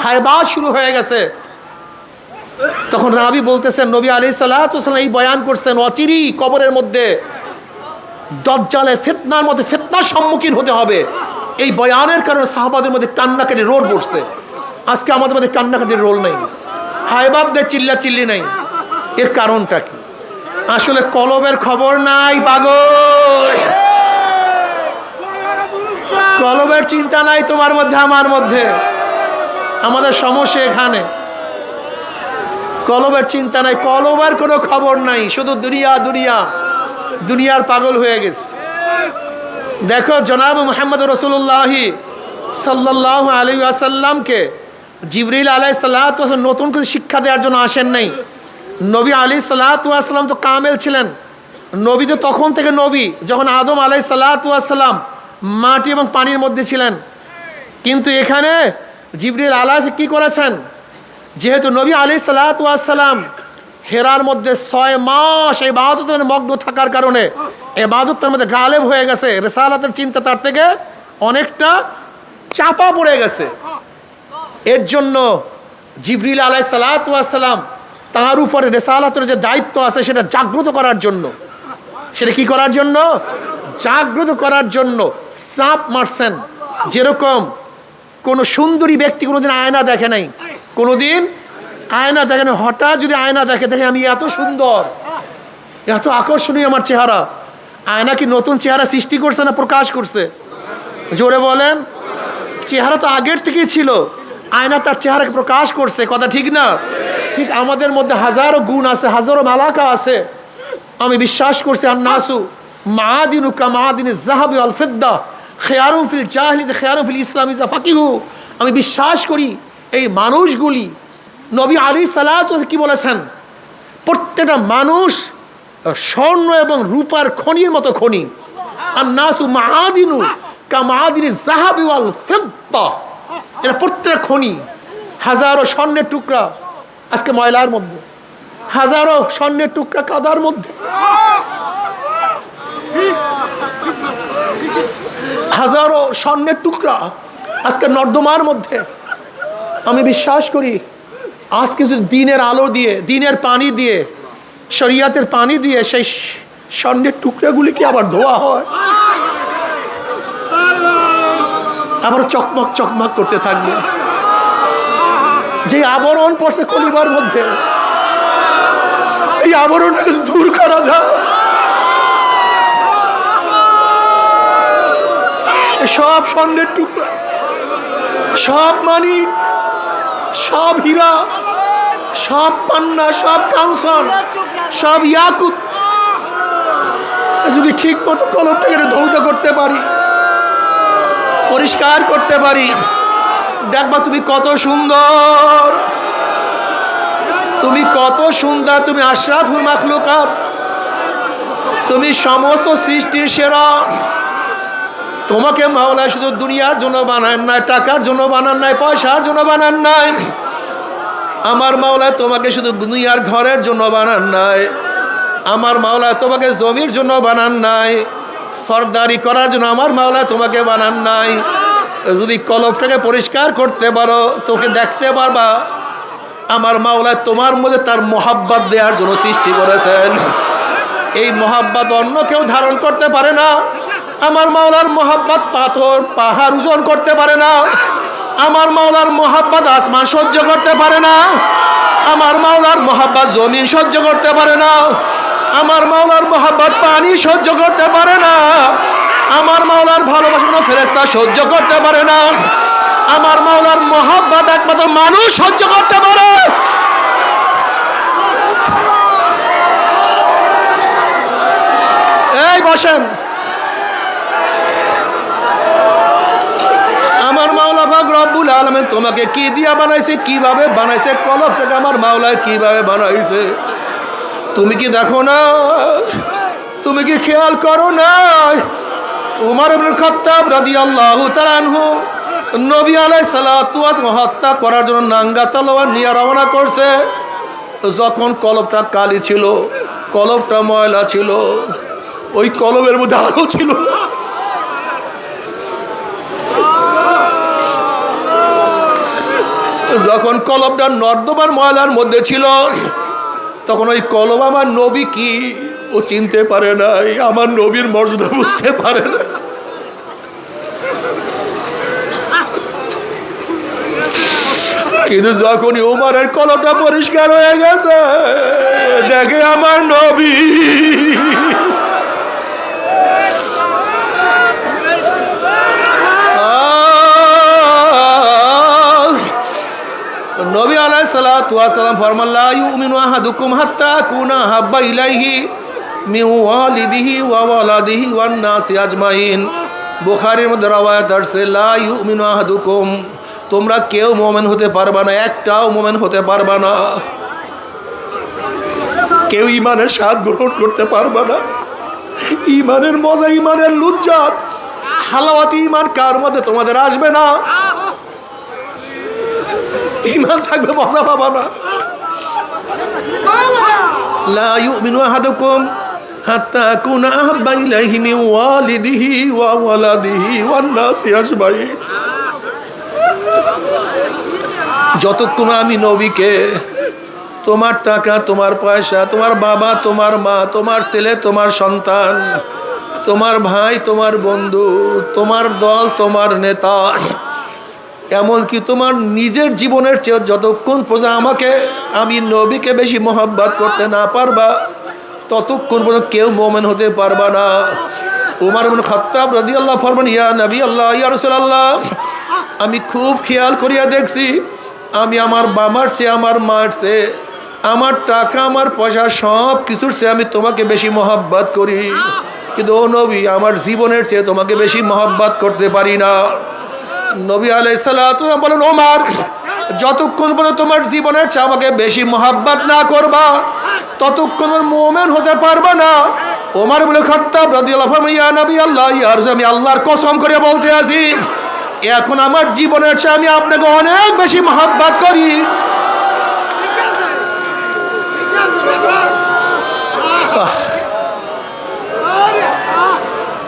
হায়বাস শুরু হয়ে গেছে। তখন রাবি বলতেছেন নবী আলাইহিস সালাতু ওয়াস সালাম এই বয়ান করছেন অচিরেই কবরের মধ্যে দাজ্জালের ফিতনার মধ্যে ফিতনার সম্মুখীন হতে হবে। এই বয়ানের কারণে সাহাবাদের মধ্যে কান্নাকাটি রোল পড়ছে। আজকে আমাদের মধ্যে কান্নাকাটির রোল নেই, হায়বাব দে চিল্লা চিল্লি নাই। এর কারণটা কি? আসলে কলবের খবর নাই পাগল। কলবের চিন্তা নাই তোমার মধ্যে আমার মধ্যে। আমাদের সমস্যা এখানে, কলবের চিন্তা নাই, কলবের কোনো খবর নাই, শুধু দুনিয়া দুনিয়া, দুনিয়ার পাগল হয়ে গেছে। দেখো জনাব মুহাম্মদ রাসূলুল্লাহ সাল্লাল্লাহু আলাইহি ওয়াসাল্লামকে জিবরিল আলাইহিস সালাতু ওয়াস সালাম নতুন কিছু শিক্ষা দেওয়ার জন্য আসেন নাই। নবী আলাইহিস সালাতু ওয়াস সালাম তো কামেল ছিলেন। নবী তো তখন থেকে নবী যখন আদম আলাইহিস সালাতু ওয়াস সালাম মাটি এবং পানির মধ্যে ছিলেন। কিন্তু এখানে জিবরিল আলাইহিস কি করেছেন, যেহেতু নবী আলাইহিস সালাতু ওয়াস সালাম হেরার মধ্যে 6 মাস ইবাদতের মগ্ন থাকার কারণে ইবাদতের মধ্যে গালেব হয়ে গেছে, রিসালাতের চিন্তা তার থেকে অনেকটা চাপা পড়ে গেছে। এর জন্য জিবরিল আলাইহিস সালাতু ওয়াস সালাম তার উপরে রিসালাতের যে দায়িত্ব আছে সেটা জাগ্রত করার জন্য, সেটা কি করার জন্য, জাগ্রত করার জন্য চাপ মারছেন। যেরকম কোনো সুন্দরী ব্যক্তি কোনোদিন আয়না দেখে নাই, কোনোদিন আয়না দেখে না, হঠাৎ যদি আয়না দেখে, দেখে আমি এত সুন্দর, এত আকর্ষণীয় আমার চেহারা। আয়না কি নতুন চেহারা সৃষ্টি করছে না প্রকাশ করছে? জোরে বলেন। চেহারা তো আগের থেকেই ছিল, আয়না তার চেহারাকে প্রকাশ করছে, কথা ঠিক না? ঠিক আমাদের মধ্যে হাজারো গুণ আছে, হাজারো মালাকা আছে। আমি বিশ্বাস করছি আন্নাসু মাআদিনু কামাআদিনিজ যাহাবি ওয়াল ফিদ্দা খিয়ারুন ফিল জাহিলিয়াতি খিয়ারুন ফিল ইসলাম ইযা ফাকিহু। আমি বিশ্বাস করি এই মানুষগুলি, নবী আলাইহিস সালাতু কি বলেছেন, প্রত্যেকটা মানুষ স্বর্ণ এবং রূপার খনির মতো খনি। আন্নাসু মাআদিনু কামাআদিনিজ যাহাবি ওয়াল ফিদ্দা, এটা প্রত্যেকটা খনি। হাজারো স্বর্ণের টুকরা আজকে ময়লার মধ্যে, হাজারো স্বর্ণের টুকরা কাদার মধ্যে, হাজারো স্বর্ণের টুকরা আজকে নর্দমার মধ্যে। আমি বিশ্বাস করি আজকে যদি দিনের আলো দিয়ে, দিনের পানি দিয়ে, শরিয়াতের পানি দিয়ে সেই স্বর্ণের টুকরাগুলিকে আবার ধোয়া হয়, আবার চকমক চকমক করতে থাকবে। যে আবরণ পড়ছে কলিবার মধ্যে, এই আবরণটাকে দূর করা যায়। সব স্বর্ণের টুকরা, সব মানিক, সব হীরা, সব পান্না, সব কাঞ্চন, সব ইয়াকুত যদি ঠিক মতো কলবটাকে ধৌত করতে পারি, পরিষ্কার করতে পারি, দেখবা তুমি কত সুন্দর, তুমি কত সুন্দর, তুমি আশরাফুল মাখলুকাত, তুমি সমস্ত সৃষ্টির সেরা। তোমাকে মাওলা শুধু দুনিয়ার জন্য বানান নাই, টাকার জন্য বানান নাই, পয়সার জন্য বানান নাই। আমার মাওলা তোমাকে শুধু দুনিয়ার ঘরের জন্য বানান নাই, আমার মাওলা তোমাকে জমির জন্য বানান নাই, সরদারি করার জন্য আমার মাওলা তোমাকে বানান নাই। যদি কলবটাকে পরিষ্কার করতে পারো, তোকে দেখতে পারবা আমার মাওলা তোমার মধ্যে তার মোহাব্বত দেওয়ার জন্য সৃষ্টি করেছেন। এই মোহাব্বত অন্য কেউ ধারণ করতে পারে না। আমার মাওলার মোহাব্বত পাথর পাহাড় ওজন করতে পারে না। আমার মাওলার মোহাব্বত আসমান সহ্য করতে পারে না। আমার মাওলার মোহাব্বত জমিন সহ্য করতে পারে না। আমার মাওলার মোহাব্বত পানি সহ্য করতে পারে না। আমার মাওলার ভালোবাসা কোনো ফেরেশতা সহ্য করতে পারে না। আমার মাওলার মোহাব্বত একমাত্র মানুষ সহ্য করতে পারে। এই বসেন, আমার মাওলা পাক রব্বুল আলামিন তোমাকে কি দিয়া বানাইছে, কিভাবে বানাইছে, কলবটাকে আমার মাওলা কিভাবে বানাইছে তুমি কি দেখো না? তুমি কি খেয়াল করো না? উমর ইবনে খাত্তাব রাদিয়াল্লাহু তাআলা আনহু নবী আলাইহিস সালাতু ওয়াস হত্যা করার জন্য নাঙ্গা তলোয়ার নিয়ে রওনা করছে। যখন কলবটা কালি ছিল, কলবটা ময়লা ছিল, ওই কলবের মধ্যে আলো ছিল না। যখন কলবটা নর্দমার ময়লার মধ্যে ছিল, তখন ওই কলব আমার নবী কি ও চিনতে পারে নাই, আমার নবীর মর্যাদা বুঝতে পারে না। কিন্তু যখনই উমরের কলবটা পরিষ্কার হয়ে গেছে, দেখে আমার নবী, নবী আলাইহিস সালাতু ওয়াস সালাম ফরমান লা ইউমিনু আহাদুকুম হাত্তা কুনা হাব্বা ইলাইহি মিন ওয়ালিদিহি ওয়া ওয়ালাদিহি ওয়ান নাসি আজমাইন। বুখারীর মধ্যে রওয়ায়াত আছে লা ইউমিনু আহাদুকুম, তোমরা কেউ মুমিন হতে পারবা না, একটাও মুমিন হতে পারবা না, কেউ ঈমানের স্বাদ গ্রহণ করতে পারবা না। ঈমানের মজা, ঈমানের লুজ্জাত, হালাওয়াত ঈমান কার মধ্যে তোমাদের আসবে না। ঈমান থাকবে, মজা পাবা না। লা ইউমিনু আহাদুকুম হাত্তা কুনা আহাব্বা ইলাইহি মিন ওয়ালিদিহি ওয়া ওয়ালাদিহি ওয়ান নাসি আজমাইন। যতক্ষণ আমি নবীকে তোমার টাকা, তোমার পয়সা, তোমার বাবা, তোমার মা, তোমার ছেলে, তোমার সন্তান, তোমার ভাই, তোমার বন্ধু, তোমার দল, তোমার নেতা, এমনকি তোমার নিজের জীবনের চেয়ে যতক্ষণ পর্যন্ত আমাকে, আমি নবীকে বেশি মহব্বত করতে না পারবা, ততক্ষণ পর্যন্ত কেউ মুমিন হতে পারবা না। উমর ইবনে খাত্তাব রাদিয়াল্লাহু ফরমান ইয়া নবী আল্লাহ, ইয়া রাসূলুল্লাহ, আমি খুব খেয়াল করিয়া দেখছি, আমি আমার বাবার চেয়ে, আমার মার চেয়ে, আমার টাকা, আমার পয়সা, সব কিছুর চেয়ে আমি তোমাকে বেশি মহব্বত করি, কিন্তু ও নবী, আমার জীবনের চেয়ে তোমাকে বেশি মহব্বত করতে পারি না। নবী আলাইহিস সালাতু ওয়াস সালাম বলেন, ওমর, যতক্ষণ পর্যন্ত তোমার জীবনের চেয়ে আমাকে বেশি মহব্বত না করবা, ততক্ষণ মুমিন হতে পারবা না। ওমর ইবনে খাত্তাব রাদিয়াল্লাহু আনহু ইয়া নবী আল্লাহ, ইয়া রাসূল, আমি আল্লাহর কসম করে বলতে আছি, এখন আমার জীবনের চেয়ে আমি আপনাকে অনেক বেশি মহব্বত করি।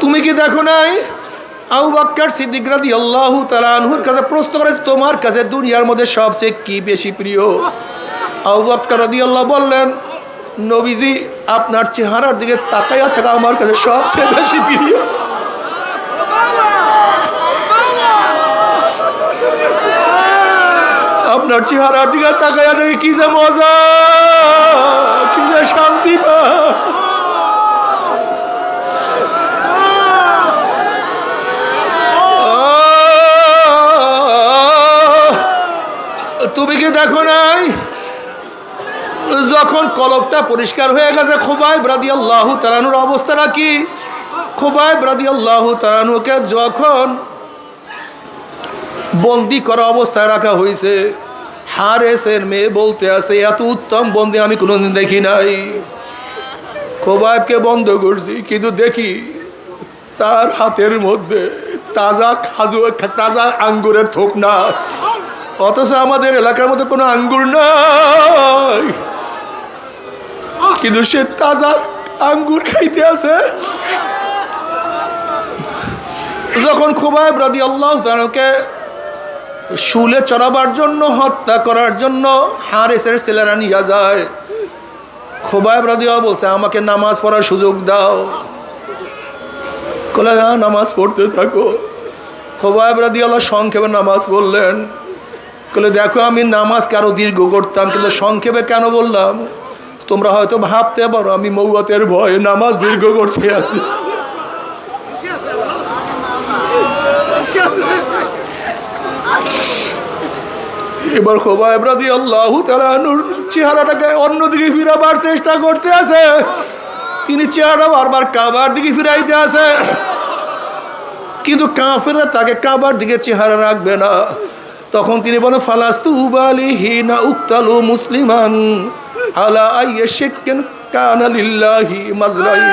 তুমি কি দেখো নাই আবু বকর সিদ্দিক রাদিয়াল্লাহু তাআলা আনহুর কাছে প্রশ্ন করে, তোমার কাছে দুনিয়ার মধ্যে সবচেয়ে কি বেশি প্রিয়? আবু বকর রাদিয়াল্লাহু বললেন, নবীজি, আপনার চেহারার দিকে তাকাইয়া থাকা আমার কাছে সবচেয়ে বেশি প্রিয়। আপনার চেহারার দিকে তাকাইয়া দেখি কি যে মজা, কি যে শান্তি পায়। তুমি কি দেখো নাই যখন কলবটা পরিষ্কার হয়ে গেছে খুবাইব রাদিয়াল্লাহু তাআলা আনহুর অবস্থাটা কি? খুবাইব রাদিয়াল্লাহু তাআলা আনহুকে যখন বন্দি করা অবস্থায় রাখা হয়েছে, হারেসের মেয়ে বলতে আছে এত উত্তম বন্দি আমি কোনোদিন দেখি নাই। খুবাইবকে বন্ধ করছি, কিন্তু দেখি তার হাতের মধ্যে তাজা তাজা আঙ্গুরের থোক না, অথচ আমাদের এলাকার মধ্যে কোনো আঙ্গুর নাই, কিন্তু সে তাজা আঙ্গুর খাইতে আছে। যখন খুবাইব রাদিয়াল্লাহু তাআলাকে শুলে চড়াবার জন্য, হত্যা করার জন্য হারেসের ছেলেরা নিয়ে যায়, খুবাইব রাদিয়াল্লাহু বলছে আমাকে নামাজ পড়ার সুযোগ দাও। কলে নামাজ পড়তে থাকো। খুবাইব রাদিয়াল্লাহু সংক্ষেপে নামাজ বললেন। বলে দেখো আমি নামাজকে আরো দীর্ঘ করতাম, কিন্তু সংক্ষেপে কেন বললাম? তোমরা হয়তো ভাবতে পারো আমি মৌয়াতের ভয়ে নামাজ দীর্ঘ করতে আছি। এবার খুবাইব রাদিয়াল্লাহু তাআলা আনহুর চেহারাটাকে অন্যদিকে ফিরাবার চেষ্টা করতে আছে। তিনি চেহারা বারবার কাবার দিকে ফিরাইতে আছে, কিন্তু কাফেররা তাকে কাবার দিকে চেহারা রাখবে না। তখন তিনি বলেন ফালাস্তু উবালিহি না উক্তালু মুসলিমান আলা আইয়ি শিক্কিন কানা লিল্লাহি মাজরাই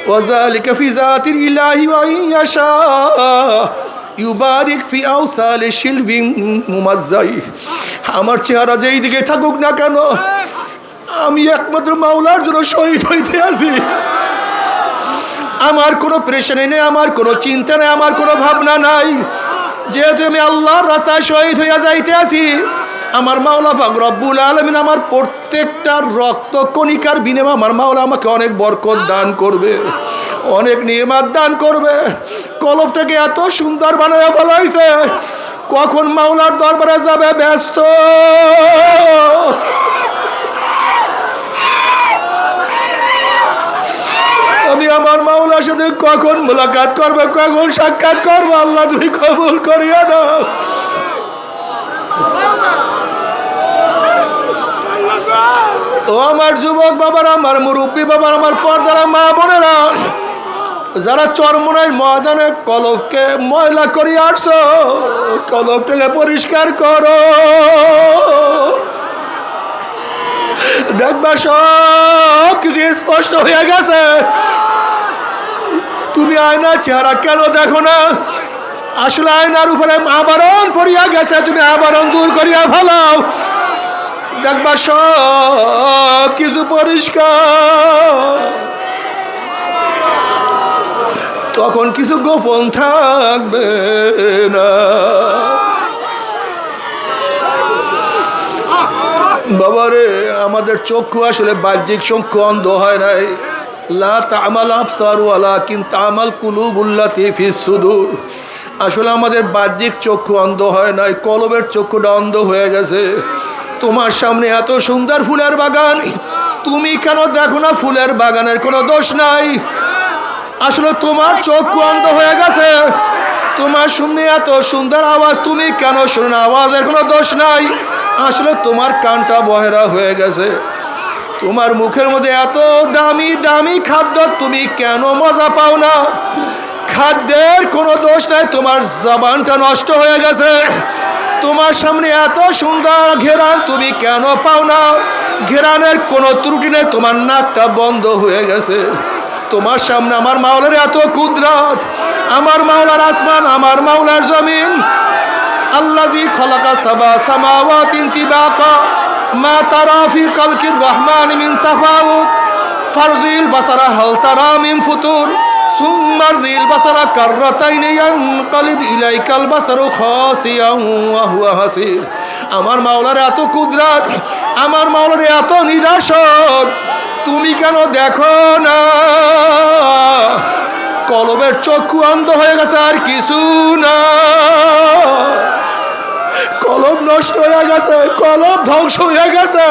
ওয়া যালিকা ফি যাতিল ইলাহি ওয়া ইয়াশা ইউবারিক ফি আওসালি শিলবিন মুমাজ্জাই। আমার চেহারা যেই দিকে থাকুক না কেন, আমি একমাত্র মাওলার জন্য শহীদ হইতে আছি। আমার কোনো প্রেশানি নেই, আমার কোনো চিন্তা নেই, আমার কোনো ভাবনা নাই। যেহেতু আমি আল্লাহর রাস্তায় শহীদ হইয়া যাইতে আছি, আমার মাওলা পাক রব্বুল আলামিন আমার প্রত্যেকটা রক্ত কণিকার বিনিময়ে আমার মাওলা আমাকে অনেক বরকত দান করবে, অনেক নিয়ামত দান করবে। কলবটাকে এত সুন্দর বানায় ফেলাইছে, কখন মাওলার দরবারে যাবে ব্যস্ত। আমি আমার মাওলার সাথে কখন মুলাকাত করবো, কখন সাক্ষাৎ করবো, আল্লাহ তুমি কবুল করিয়া দাও। ও আমার যুবক বাবারা, আমার মুরব্বী বাবার, আমার পর্দারা মা বোনেরা, যারা চরমোনাই ময়দানে কলবকে ময়লা করিয়া আসছো, কলবটাকে পরিষ্কার করো। দেখবা সব কিছু স্পষ্ট হয়ে গেছে। তুমি আয়নার চেহারা কেন দেখো না? আসলে আয়নার উপরে আবরণ পড়িয়া গেছে, তুমি আবরণ দূর করিয়া ফেলাও, দেখবা সব কিছু পরিষ্কার। তখন কিছু গোপন থাকবে না। বাবারে, আমাদের চক্ষু আসলে বাহ্যিক চক্ষু অন্ধ হয় নাই। লা তা'মাল আবসার ওয়ালাকিন তা'মাল কুলুবুল্লাতী ফিস সুদূর। আসলে আমাদের বাহ্যিক চক্ষু অন্ধ হয় নাই, কলবের চক্ষুটা অন্ধ হয়ে গেছে। তোমার সামনে এত সুন্দর ফুলের বাগান, তুমি কেন দেখো না ফুলের বাগানের কোনো দোষ নাই? আসলে তোমার চক্ষু অন্ধ হয়ে গেছে। তোমার সামনে এত সুন্দর আওয়াজ, তুমি কেন শোনো না আওয়াজের কোনো দোষ নাই? আসলে তোমার কানটা বহেরা হয়ে গেছে। তোমার মুখের মধ্যে এত দামি দামি খাদ্য, তুমি কেন মজা পাও না? খাদ্যের কোনো দোষ নাই, তোমার জবানটা নষ্ট হয়ে গেছে। তোমার সামনে এত সুন্দর ঘেরান, তুমি কেন পাও না? ঘেরানের কোনো ত্রুটি নেই, তোমার নাকটা বন্ধ হয়ে গেছে। তোমার সামনে আমার মাওলার এত কুদরত, আমার মাওলার আসমান, আমার মাওলার জমিন। আল্লাযী খালাকা সাবা সামাওয়াতিন তিবাকা মা তারা ফি খালকির রহমান মিন তাফাউত ফারজিল বাসারা হাল তারা মিন ফুতুর সুম্মারজিল বাসারা কাররাতাইনি ইয়ানকালিব ইলাইকাল বাসারু খাসিয়ান ওয়া হুয়া হাসির। আমার মাওলার এত কুদরত, আমার মাওলার এত নিদর্শন, তুমি কেন দেখো না? কলবের চক্ষু অন্ধ হয়ে গেছে, আর কিছু না। কলব নষ্ট হয়ে গেছে, কলব ধ্বংস হয়ে গেছে।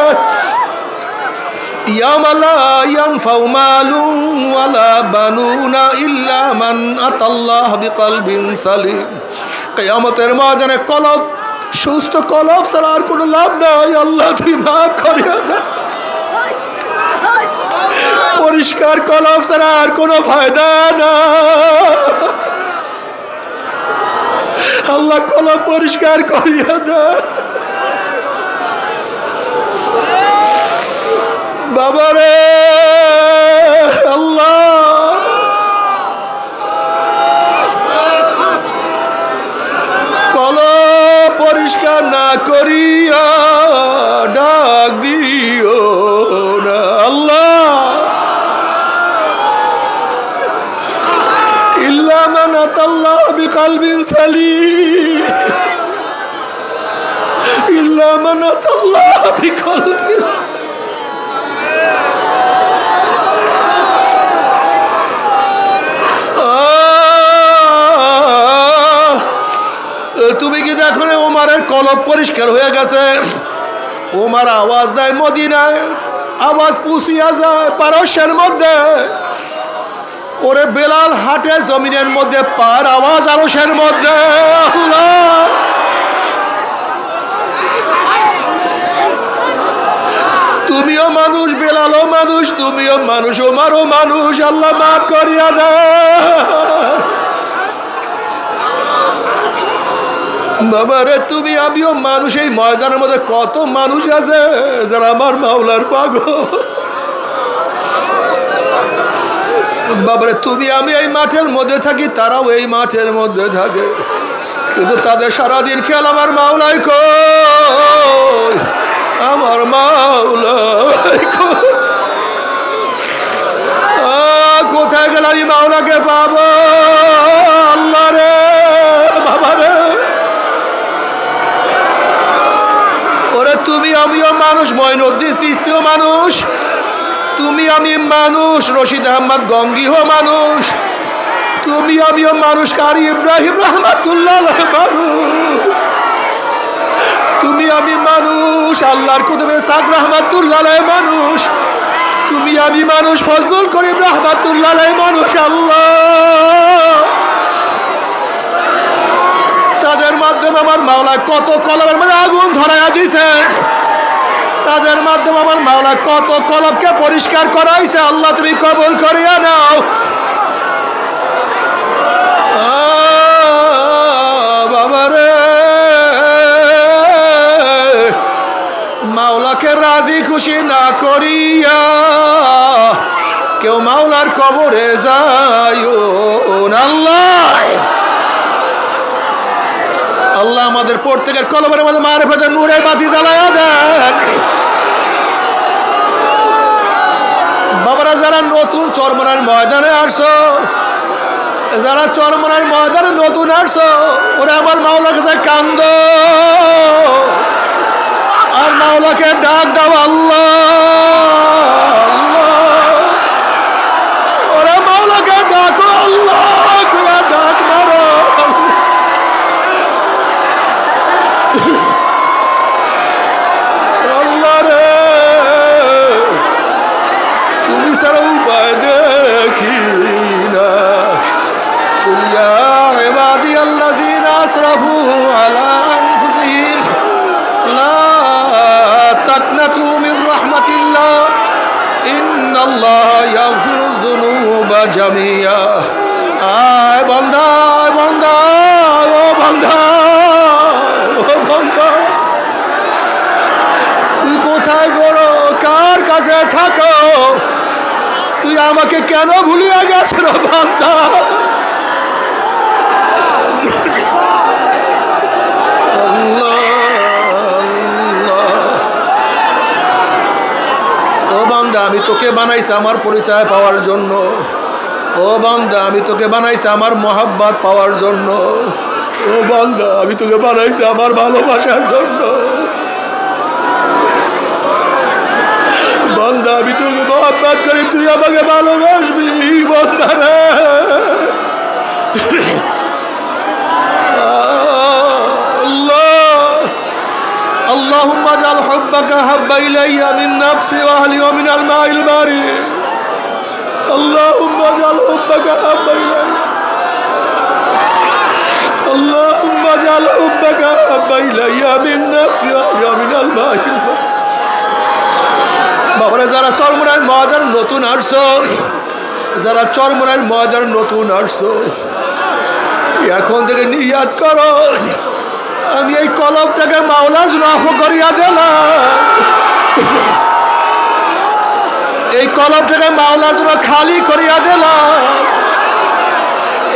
ইয়াওমা লা ইয়ানফাউ মালুন ওয়ালা বানুনা ইল্লা মান আতাল্লাহ বিকলবিন সালিম। কিয়ামতের ময়দানে কলব, সুস্থ কলব ছাড়া আর কোনো লাভ নাই। আল্লাহ তুই মাফ করিয়া দে। পরিষ্কার কলব ছাড়া আর কোনো ফায়দা না। আল্লাহ কলব পরিষ্কার করিয়া দে। বাবারে আল্লাহ, কলব পরিষ্কার না করিয়া ডাক দিও না আল্লাহ। ইল্লা মান আতাল্লাহ বিকলবিন সালিম, ইল্লা মান আতাল্লাহ বিকলবিন সালিম। তুমি কি দেখো না ওমরের কলব পরিষ্কার হয়ে গেছে? ওমর আওয়াজ দেয় মদিনায়, আওয়াজ পুষিয়া যায় পারস্যের মধ্যে। ওরে বেলাল হাটে জমিনের মধ্যে, পার আওয়াজ আরশের মধ্যে। আল্লাহ, তুমিও মানুষ, বেলালও মানুষ, তুমিও মানুষ, ওমরও মানুষ। আল্লাহ মাফ করিয়া দেয়। বাবারে তুমি আমিও মানুষ। এই ময়দানের মধ্যে কত মানুষ আছে যারা আমার মাওলার পাগল। বাবারে তুমি আমি এই মাঠের মধ্যে থাকি, তারাও এই মাঠের মধ্যে থাকে, কিন্তু তাদের সারাদিন খেয়াল আমার মাওলাই কই, আমার মাওলাই কই। কোথায় গেলে আমি মাওলাকে পাবো? আল্লাহ রে বাবারে, ওরে তুমি আমিও মানুষ, মঈনুদ্দিন চিশতিও মানুষ, তুমি আমি মানুষ, রশিদ আহমদ গঙ্গিও মানুষ, তুমি আমিও মানুষ, কারি ইব্রাহিম রহমাতুল্লাহ মানুষ, তুমি আমি মানুষ, আল্লাহর কুতুবে সাদ রহমাতুল্লাহ মানুষ, তুমি আমি মানুষ, ফজলুল করিম রহমাতুল্লাহ মানুষ। আল্লাহ, তাদের মাধ্যমে আমার মাওলা কত কলবের মধ্যে আগুন ধরাইয়া দিছে, তাদের মাধ্যমে আমার মাওলা কত কলবকে পরিষ্কার করাইছে। আল্লাহ তুমি কবুল করিয়া নাও। বাবারে মাওলাকে রাজি খুশি না করিয়া কেউ মাওলার কবরে যাইও না। আল্লাহ আমাদের প্রত্যেকের কলবের মধ্যে মারিফতের নূরের বাতি জ্বালায়া দেন। বাবারা যারা নতুন চরমনার ময়দানে আসছো, যারা চরমনার ময়দানে নতুন আসছো, ওরা আমার মাওলার কাছে কান্দো আর মাওলাকে ডাক দাও। আল্লাহ, ওরা মাওলাকে ডাকো, আল্লাহ ডাক মারো। আল্লাহ রে তুমি ছাড়া উপায় দেখি না। কুল ইয়া ইবাদিয়াল্লাযীনা আসরাফু আলা আনফুসিহিম লা তাকনাতু মির রাহমাতিল্লাহ ইন্নাল্লাহা ইয়াগফিরুয যুনুবা জামিয়া। আয় বান্দা, আয় বান্দা, ও বান্দা, ও বান্দা, তুই কোথায় গড়ো, কার কাছে থাকো, তুই আমাকে কেন ভুলিয়া গেছ বান্দা? ও বান্দা, আমি তোকে বানাইছি আমার পরিচয় পাওয়ার জন্য। ও বান্দা, আমি তোকে বানাইছি আমার মোহাব্বত পাওয়ার জন্য। ও বান্দা, আমি তোকে বানাইছি আমার ভালোবাসার জন্য। বান্দা, আমি তোকে মোহাব্বত করি, তুই আমাকে ভালোবাসবি। বান্দা রে, আল্লাহ اللهم اجعل حبك أحب إلي من نفسي وأهلي ومن الماء البارد اللهم اجعل حبك أحب إلي اللهم اجعل حبك أحب إلي من نفسي وأهلي ومن الماء البارد বাবারে যারা চরমুনার ময়দান নতুন আসছো যারা চরমুনার ময়দান নতুন আসছো এখন থেকে নিয়াত করো আমি এই কলমটাকে মাওলার জন্য আফ করিয়া দিলাম এই কলমটাকে মাওলার জন্য খালি করিয়া দিলাম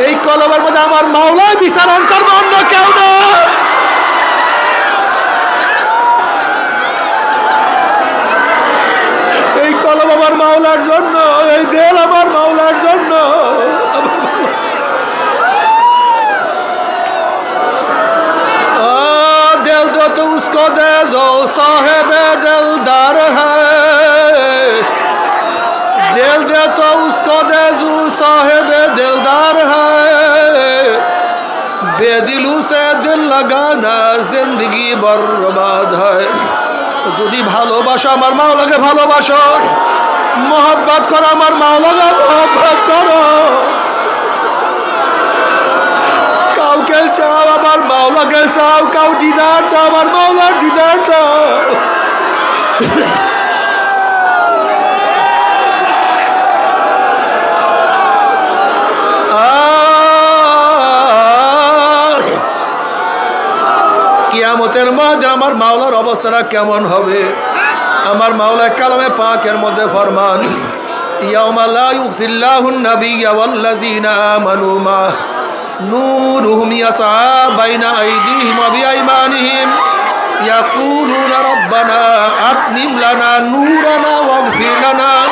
এই কলমের মধ্যে আমার মাওলাই বিচারণ করবো অন্য কেউ না এই কলম আমার মাওলার জন্য এই দেল আমার মাওলার জন্য तो उसको दे जो साहेब दिलदार है दिल दे तो उसको दे जो साहेब दिलदार है बेदिलू से दिल लगाना जिंदगी बर्बाद है যদি ভালোবাসো আমার মাওলাকে ভালোবাসো মোহব্বত করো আমার মাওলাকে মোহব্বত করো কাউকে চাও আমার মাওলাকে চাও কাউ দিদার চাও আমার মাওলার দিদার চাও কিয়ামতের মধ্যে আমার মাওলার অবস্থাটা কেমন হবে আমার মাওলা কালামে পাকের মধ্যে ফরমান ইয়াউমা লা ইউখজিল্লাহুন নাবিয়্যা ওয়াল্লাযীনা আমানু মা نورهم يسعى بين أيديهم وبأيمانهم يقولون ربنا أتمم لنا نورنا واغفر لنا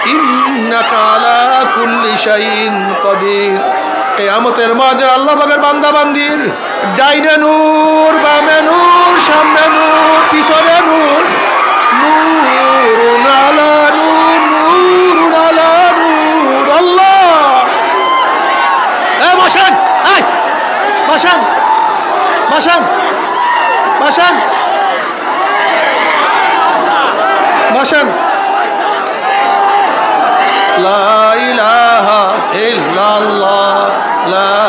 إنك على كل شيء قدير কিয়ামতের মাঝে আল্লাহ পাকের বান্দা বান্দির ডাইনে নূর বামে নূর সামনে নূর পিছনে নূর নূরুন আলা নূর নূরুন আলা নূর আল্লাহ বসেন বসেন বসেন বসেন বসেন লা ইলাহা ইল্লাল্লাহ লা